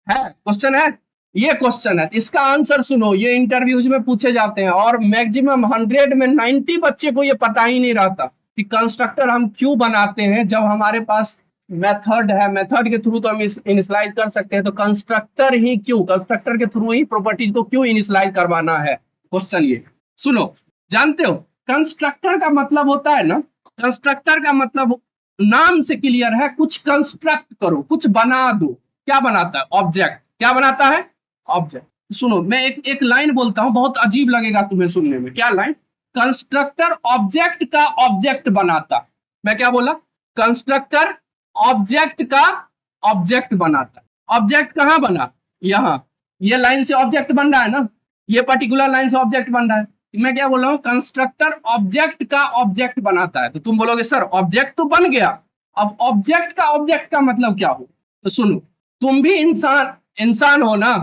है क्वेश्चन है, ये क्वेश्चन है। इसका आंसर सुनो, ये इंटरव्यूज में पूछे जाते हैं और मैक्सिमम 100 में 90 बच्चे को ये पता ही नहीं रहता कि कंस्ट्रक्टर हम क्यों बनाते हैं जब हमारे पास मेथड है, मेथड के थ्रू तो हम इनिशियलाइज कर सकते हैं, तो कंस्ट्रक्टर ही क्यों, कंस्ट्रक्टर के थ्रू ही प्रॉपर्टीज को क्यों इनिशियलाइज करवाना है? क्वेश्चन ये सुनो, जानते हो कंस्ट्रक्टर का मतलब होता है ना, कंस्ट्रक्टर का मतलब नाम से क्लियर है, कुछ कंस्ट्रक्ट करो, कुछ बना दो। क्या बनाता है? ऑब्जेक्ट। क्या बनाता है? ऑब्जेक्ट। सुनो मैं एक लाइन बोलता हूं, बहुत अजीब लगेगा तुम्हें सुनने में। क्या लाइन? कंस्ट्रक्टर ऑब्जेक्ट का ऑब्जेक्ट बनाता। मैं क्या बोला? कंस्ट्रक्टर ऑब्जेक्ट का ऑब्जेक्ट बनाता। ऑब्जेक्ट कहां बना? यहां, ये लाइन से ऑब्जेक्ट बन रहा है ना, ये पर्टिकुलर लाइन से ऑब्जेक्ट बन रहा है। मैं क्या बोल रहा हूं? कंस्ट्रक्टर ऑब्जेक्ट का ऑब्जेक्ट बनाता है। तो तुम बोलोगे सर ऑब्जेक्ट तो बन गया, अब ऑब्जेक्ट का ऑब्जेक्ट का मतलब क्या हो? तो सुनो, तुम भी इंसान हो ना,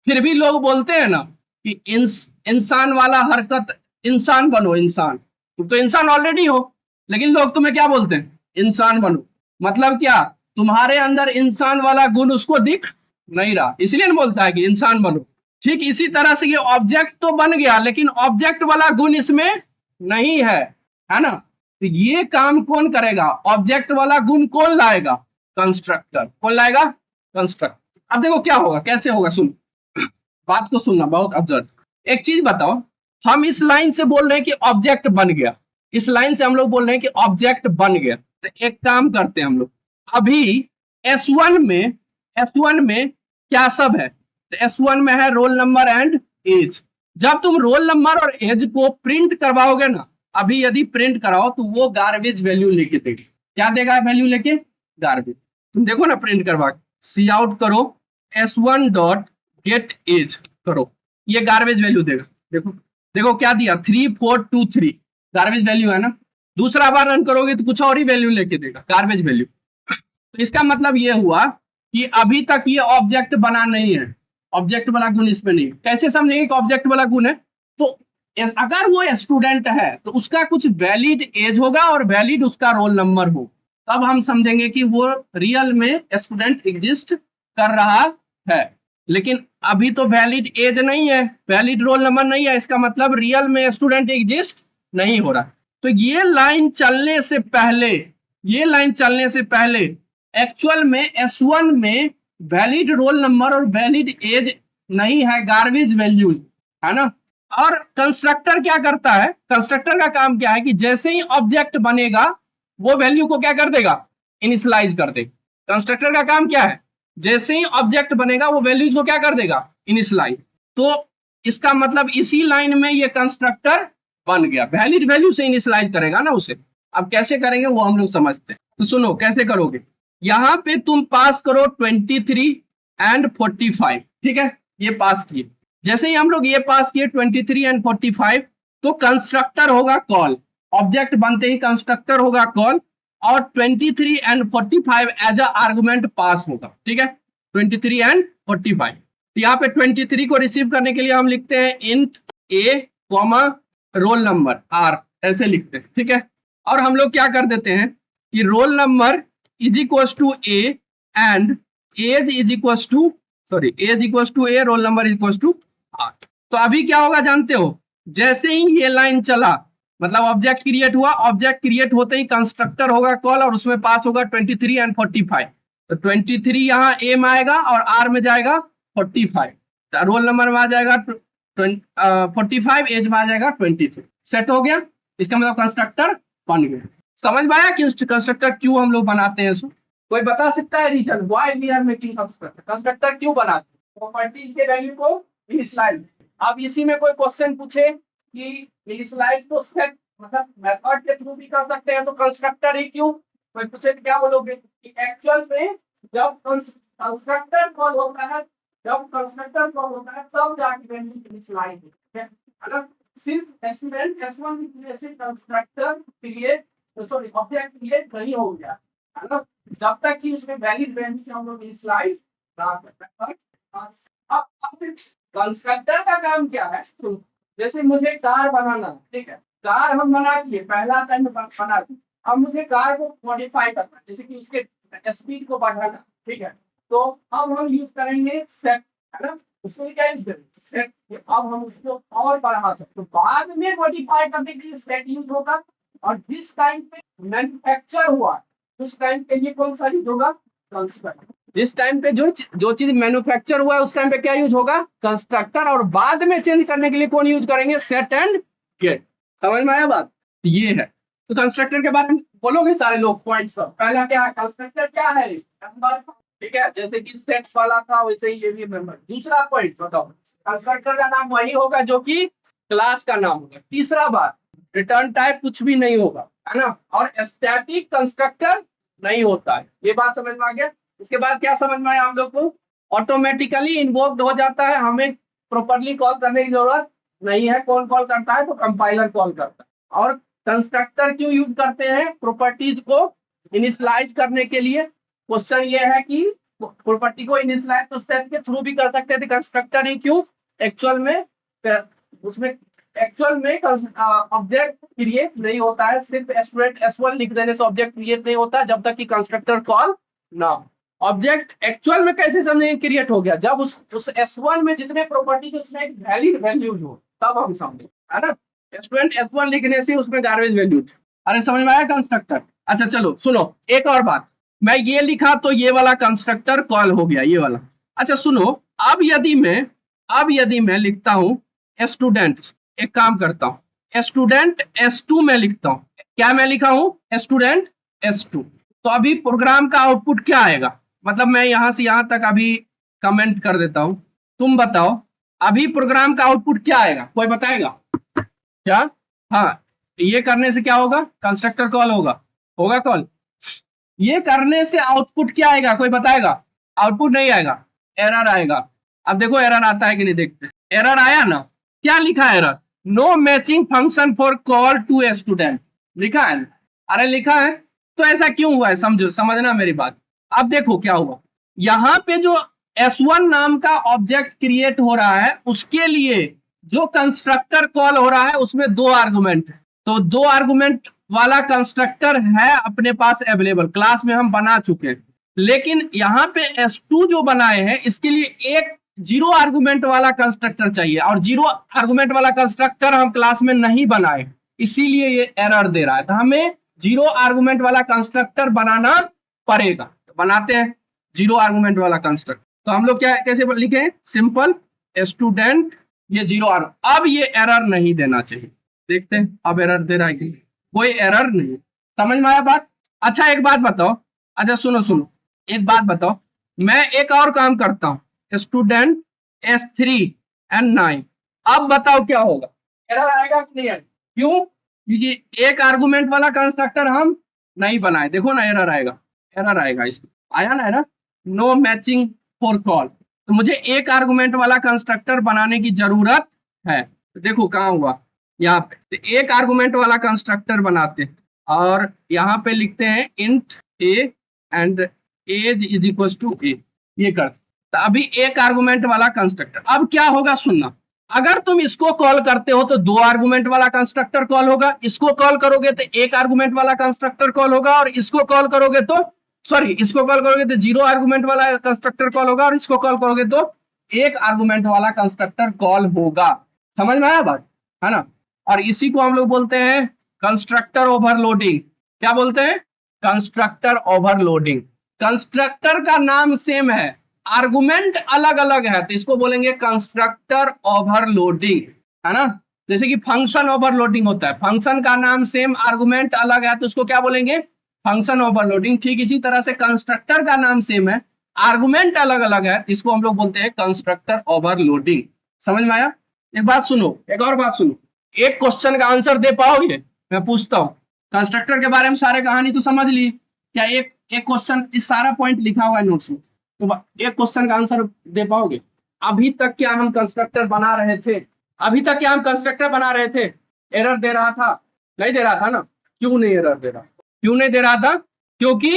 फिर भी लोग बोलते हैं ना कि इंसान वाला हरकत, इंसान बनो इंसान। तुम तो इंसान ऑलरेडी हो, लेकिन लोग तुम्हें क्या बोलते हैं? इंसान बनो। मतलब क्या? तुम्हारे अंदर इंसान वाला गुण उसको दिख नहीं रहा, इसलिए बोलता है कि इंसान बनो। ठीक इसी तरह से ये ऑब्जेक्ट तो बन गया, लेकिन ऑब्जेक्ट वाला गुण इसमें नहीं है ना? तो ये काम कौन करेगा? ऑब्जेक्ट वाला गुण कौन लाएगा? कंस्ट्रक्टर। कौन लाएगा? कंस्ट्रक्टर। अब देखो क्या होगा, कैसे होगा, सुन बात को सुनना, बहुत ऑब्जर्व। एक चीज बताओ, हम इस लाइन से बोल रहे हैं कि ऑब्जेक्ट बन गया, इस लाइन से हम लोग बोल रहे हैं कि ऑब्जेक्ट बन गया। तो एक काम करते हैं हम लोग, अभी S1 में, S1 में क्या सब है? तो S1 में है रोल नंबर एंड एज। जब तुम रोल नंबर और एज को प्रिंट करवाओगे ना, अभी यदि प्रिंट कराओ तो वो गार्बेज वैल्यू लेके देगा। क्या देगा वैल्यू लेके? गार्बेज। तुम देखो ना प्रिंट करवा, सी आउट करो S1 डॉट गेट एज करो, ये गार्बेज वैल्यू देगा। देखो देखो क्या दिया, 3423 गार्बेज वैल्यू है ना। दूसरा बार रन करोगे तो कुछ और ही वैल्यू लेके देगा, गार्बेज वैल्यू। तो इसका मतलब ये हुआ कि अभी तक ये ऑब्जेक्ट बना नहीं है, ऑब्जेक्ट वाला गुण इसमें नहीं। कैसे समझेंगे कि ऑब्जेक्ट वाला गुण है? तो अगर वो स्टूडेंट है तो उसका कुछ वैलिड एज होगा और वैलिड उसका रोल नंबर हो, तब हम समझेंगे कि वो रियल में स्टूडेंट एग्जिस्ट कर रहा है। लेकिन अभी तो वैलिड एज नहीं है, वैलिड रोल नंबर नहीं है, इसका मतलब रियल में स्टूडेंट एग्जिस्ट नहीं हो रहा। तो ये लाइन चलने से पहले, ये लाइन चलने से पहले एक्चुअल में S1 में वैलिड रोल नंबर और वैलिड एज नहीं है, गार्बेज वैल्यूज है ना। और कंस्ट्रक्टर क्या करता है? कंस्ट्रक्टर का काम क्या है कि जैसे ही ऑब्जेक्ट बनेगा वो वैल्यू को क्या कर देगा? इनिशियलाइज कर देगा। कंस्ट्रक्टर का काम क्या है? जैसे ही ऑब्जेक्ट बनेगा वो वैल्यूज को क्या कर देगा? इनिशियलाइज। तो इसका मतलब इसी लाइन में ये कंस्ट्रक्टर बन गया, वैलिड वैल्यू से इनिशियलाइज करेगा ना उसे। अब कैसे करेंगे वो हम लोग समझते हैं। तो सुनो कैसे करोगे, यहां पे तुम पास करो 23 एंड 45, ठीक है, ये पास किए। जैसे ही हम लोग ये पास किए 23 एंड 45, तो कंस्ट्रक्टर होगा कॉल, ऑब्जेक्ट बनते ही कंस्ट्रक्टर होगा कॉल, और 23 एंड 45 एज अ आर्गुमेंट पास होगा, ठीक है, 23 एंड 45। तो यहाँ पे 23 को रिसीव करने के लिए हम लिखते हैं int a comma roll number r, ऐसे लिखते हैं, ठीक है। और हम लोग क्या कर देते हैं कि roll number is equal to a and age is equal to, sorry age equal to a, roll number is equal to r. तो अभी क्या होगा जानते हो? जैसे ही ये लाइन चला, मतलब ऑब्जेक्ट क्रिएट हुआ, ऑब्जेक्ट क्रिएट होते ही कंस्ट्रक्टर होगा कॉल और उसमें पास होगा 23 एंड 45। तो 23 यहाँ ए में आएगा और आर में जाएगा 45, तो रोल नंबर में आ जाएगा 45, एज में आ जाएगा 23। सेट हो गया, इसका मतलब कंस्ट्रक्टर बन गया। समझ में आया कि कंस्ट्रक्टर क्यों हम लोग बनाते हैं? सो कोई बता सकता है reason why we are making constructor? Constructor क्यों बनाते हैं? प्रॉपर्टीज के वैल्यू को इनिशियलाइज। अब इसी में कोई क्वेश्चन पूछे कि इनिशियलाइज तो सेट मतलब मेथड के थ्रू भी कर सकते हैं, तो कंस्ट्रक्टर ही क्यों? कोई पूछे तो क्या बोलोगे कि एक्चुअल में जब कंस्ट्रक्टर कॉल होता है, जब कंस्ट्रक्टर कॉल होता है तब जाके वैल्यू इनिशियलाइज होती है। अगर सिर्फ स्टूडेंट S1 जैसे constructor create, sorry object create नहीं हो गया, है ना, जब तक कि इसमें वैलिड वैल्यू हम लोग इनिशियलाइज ना कर पाए। अब कंस्ट्रक्टर का काम क्या है, तो जैसे मुझे कार बनाना है, ठीक है, कार हम बना दिए, पहला टाइम बना दिए, अब मुझे कार को मॉडिफाई करना है, जैसे कि उसके स्पीड को बढ़ाना, ठीक है, तो अब हम यूज करेंगे सेट, है ना, उसमें क्या यूज करेंगे सेट, अब हम उसको और बढ़ा सकते, तो बाद में मॉडिफाई करने के लिए सेट यूज होगा, और जिस टाइम पे मैन्युफैक्चर हुआ उस टाइम के लिए कौन सा यूज होगा, कंस्ट्रक्टर। जिस टाइम पे जो चीज मैन्युफैक्चर हुआ है उस टाइम पे क्या यूज होगा, कंस्ट्रक्टर, और बाद में चेंज करने के लिए कौन यूज करेंगे, सेट एंड गेट। समझ में आया बात, ये है। तो कंस्ट्रक्टर के बारे में बोलोगे सारे लोग पॉइंट सब, पहला क्या है कंस्ट्रक्टर, क्या है मेंबर, ठीक है, जैसे कि सेट वाला था वैसे ही ये भी मेंबर। दूसरा पॉइंट बताओ, कंस्ट्रक्टर का नाम वही होगा जो कि क्लास का नाम होगा। तीसरा बात, रिटर्न टाइप कुछ भी नहीं होगा, है ना, और स्टैटिक कंस्ट्रक्टर नहीं होता है, ये बात समझ में आ गया। इसके बाद क्या समझ में आया हम लोग को, ऑटोमेटिकली इन्वोक्ड हो जाता है, हमें प्रॉपरली कॉल करने की जरूरत नहीं है, कौन कॉल करता है तो कंपाइलर कॉल करता है। और कंस्ट्रक्टर क्यों यूज करते हैं, प्रॉपर्टीज को इनिशियलाइज करने के लिए। क्वेश्चन ये है कि प्रॉपर्टी को इनिशियलाइज तो स्टेप के थ्रू भी कर सकते थे, कंस्ट्रक्टर ही क्यों, एक्चुअल में उसमें एक्चुअल में ऑब्जेक्ट क्रिएट नहीं होता है, सिर्फ स्टूडेंट S1 लिख देने से ऑब्जेक्ट क्रिएट नहीं होता जब तक कि कंस्ट्रक्टर कॉल ना। ऑब्जेक्ट एक्चुअल में कैसे समझेंगे क्रिएट हो गया, जब उस S1 में जितने प्रॉपर्टी के उसमें एक वैलिड वैल्यूज हो तब हम समझे, है ना। स्टूडेंट S1 लिखने से उसमें गार्बेज वैल्यू थे। अरे समझ में आया कंस्ट्रक्टर। अच्छा चलो सुनो एक और बात, मैं ये लिखा तो ये वाला कंस्ट्रक्टर कॉल हो गया, ये वाला। अच्छा सुनो, अब यदि मैं लिखता हूं स्टूडेंट, एक काम करता हूं स्टूडेंट S2 में लिखता हूं, क्या मैं लिखा हूं स्टूडेंट S2, तो अभी प्रोग्राम का आउटपुट क्या आएगा, मतलब मैं यहां से यहां तक अभी कमेंट कर देता हूं, तुम बताओ अभी प्रोग्राम का आउटपुट क्या आएगा, कोई बताएगा क्या। हाँ, ये करने से क्या होगा, कंस्ट्रक्टर कॉल होगा, होगा कॉल, ये करने से आउटपुट क्या आएगा, कोई बताएगा, आउटपुट नहीं आएगा, एरर आएगा। अब देखो एरर आता है कि नहीं, देखते एरर आया ना, क्या लिखा है error, no matching function for call to a student, लिखा है ना? अरे लिखा है, तो ऐसा क्यों हुआ है, समझो, समझना मेरी बात। अब देखो क्या हुआ, यहाँ पे जो S1 नाम का ऑब्जेक्ट क्रिएट हो रहा है उसके लिए जो कंस्ट्रक्टर कॉल हो रहा है उसमें दो आर्गुमेंट, तो दो आर्गुमेंट वाला कंस्ट्रक्टर है अपने पास अवेलेबल, क्लास में हम बना चुके हैं। लेकिन यहाँ पे S2 जो बनाए हैं इसके लिए एक जीरो आर्गुमेंट वाला कंस्ट्रक्टर चाहिए, और जीरो आर्गुमेंट वाला कंस्ट्रक्टर हम क्लास में नहीं बनाए, इसीलिए ये एरर दे रहा है। तो हमें जीरो आर्गुमेंट वाला कंस्ट्रक्टर बनाना पड़ेगा, तो बनाते हैं जीरो आर्गुमेंट वाला कंस्ट्रक्टर। तो हम लोग क्या कैसे लिखे, सिंपल स्टूडेंट, ये जीरो आर, अब ये एरर नहीं देना चाहिए, देखते हैं अब एरर दे रहा है कि कोई एरर नहीं। समझ में आया बात। अच्छा एक बात बताओ, अच्छा सुनो सुनो, एक बात बताओ, मैं एक और काम करता हूं स्टूडेंट S3 एंड 9, अब बताओ क्या होगा, एरर आएगा कि नहीं आएगा, क्यों, क्योंकि एक आर्गुमेंट वाला कंस्ट्रक्टर हम नहीं बनाए, देखो ना एरर आएगा, एरर आएगा इसमें, आया ना error, no matching for call, तो मुझे एक आर्गुमेंट वाला कंस्ट्रक्टर बनाने की जरूरत है। तो देखो कहाँ हुआ, यहाँ पे तो एक आर्गुमेंट वाला कंस्ट्रक्टर बनाते हैं और यहाँ पे लिखते हैं int a and age is equal to a, ये कर, तो अभी एक आर्गुमेंट वाला कंस्ट्रक्टर, अब क्या होगा सुनना, अगर तुम इसको कॉल करते हो तो दो आर्गुमेंट वाला कंस्ट्रक्टर कॉल होगा, इसको कॉल करोगे तो एक आर्गुमेंट वाला कंस्ट्रक्टर कॉल होगा, और इसको कॉल करोगे तो सॉरी इसको कॉल करोगे तो जीरो आर्गुमेंट वाला कंस्ट्रक्टर कॉल होगा, और इसको कॉल करोगे तो एक आर्गुमेंट वाला कंस्ट्रक्टर कॉल होगा। समझ में आया बात, है ना। और इसी को हम लोग बोलते हैं कंस्ट्रक्टर ओवरलोडिंग, क्या बोलते हैं, कंस्ट्रक्टर ओवरलोडिंग। कंस्ट्रक्टर का नाम सेम है, आर्गुमेंट अलग अलग है, तो इसको बोलेंगे कंस्ट्रक्टर ओवरलोडिंग, है ना। जैसे कि फंक्शन ओवरलोडिंग होता है, फंक्शन का नाम सेम आर्गुमेंट अलग है तो उसको क्या बोलेंगे, फंक्शन ओवरलोडिंग। ठीक इसी तरह से कंस्ट्रक्टर का नाम सेम है, आर्गुमेंट अलग अलग है, इसको हम लोग बोलते हैं कंस्ट्रक्टर ओवरलोडिंग। समझ में आया। एक बात सुनो, एक और बात सुनो, एक क्वेश्चन का आंसर दे पाओगे, मैं पूछता हूँ, कंस्ट्रक्टर के बारे में सारे कहानी तो समझ ली, क्या एक एक क्वेश्चन, इस सारा पॉइंट लिखा हुआ है नोट्स में, तो एक क्वेश्चन का आंसर दे पाओगे, अभी तक क्या हम कंस्ट्रक्टर बना रहे थे, अभी तक क्या हम कंस्ट्रक्टर बना रहे थे, एरर दे रहा था, नहीं दे रहा था ना, क्यों नहीं एरर दे रहा, क्यों नहीं दे रहा था, क्योंकि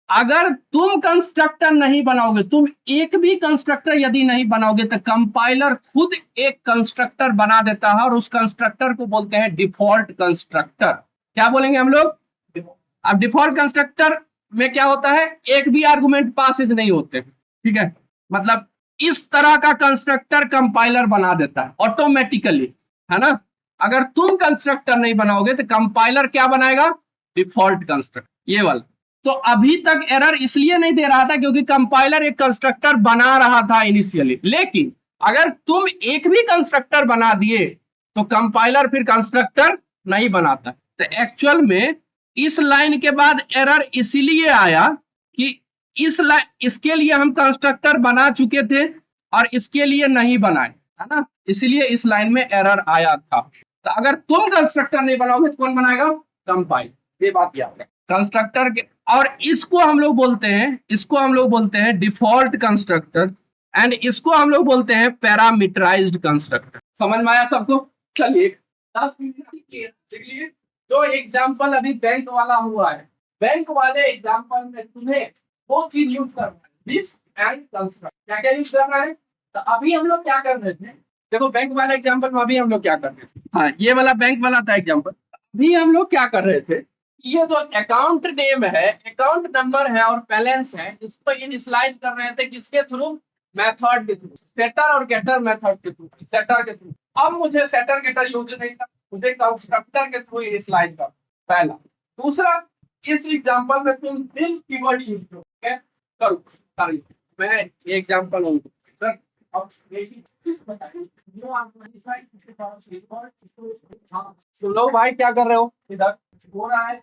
अगर तुम कंस्ट्रक्टर नहीं बनाओगे, तुम एक भी कंस्ट्रक्टर यदि नहीं बनाओगे तो कंपाइलर खुद एक कंस्ट्रक्टर बना देता है, और उस कंस्ट्रक्टर को बोलते हैं डिफॉल्ट कंस्ट्रक्टर। क्या बोलेंगे हम लोग? अब डिफॉल्ट कंस्ट्रक्टर में क्या होता है, एक भी आर्गुमेंट पासेज नहीं होते, ठीक है, मतलब इस तरह का कंस्ट्रक्टर कंपाइलर बना देता है ऑटोमेटिकली, है ना। अगर तुम कंस्ट्रक्टर नहीं बनाओगे तो कंपाइलर क्या बनाएगा? डिफॉल्ट कंस्ट्रक्टर, ये वाला। तो अभी तक एरर इसलिए नहीं दे रहा था क्योंकि कंपाइलर एक कंस्ट्रक्टर बना रहा था इनिशियली, लेकिन अगर तुम एक भी कंस्ट्रक्टर बना दिए तो कंपाइलर फिर कंस्ट्रक्टर नहीं बनाता। तो एक्चुअल में इस लाइन के बाद एरर इसीलिए आया कि इसके लिए हम कंस्ट्रक्टर बना चुके थे और इसके लिए नहीं बनाए, है ना, इसलिए इस लाइन में एरर आया था। तो अगर तुम कंस्ट्रक्टर नहीं बनाओगे तो कौन बनाएगा? कंपाइल। ये बात याद है कंस्ट्रक्टर के। और इसको हम लोग बोलते हैं डिफॉल्ट कंस्ट्रक्टर, एंड इसको हम लोग बोलते हैं पैरामीटराइज्ड कंस्ट्रक्टर। समझ में आया सबको? चलिए 10 मिनट देख लिए। जो एग्जाम्पल अभी बैंक वाला हुआ है, बैंक वाले एग्जाम्पल में तुम्हें दो चीज यूज करना है, दिस एंड कंस्ट्रक्ट। क्या क्या यूज करना है? तो अभी हम लोग क्या कर रहे थे, देखो बैंक वाला एग्जाम्पल में अभी हम लोग क्या कर रहे थे, हाँ ये वाला बैंक वाला था एग्जाम्पल। अभी हम लोग क्या कर रहे थे, ये जो अकाउंट नेम है, अकाउंट नंबर है और बैलेंस है, इसको इनिशियलाइज कर रहे थे किसके थ्रू? मेथड के थ्रू, सेटर और गेटर मेथड के थ्रू, सेटर के थ्रू। अब मुझे सेटर गेटर यूज नहीं करना, मुझे कंस्ट्रक्टर के थ्रू इनिशियलाइज कर, पहला। दूसरा, इस एग्जांपल में तुम दिस कीवर्ड यूज करो, करो सॉरी, मैं एग्जांपल हूं सर। अब सुनो भाई क्या कर रहे हो इधर, हो रहा है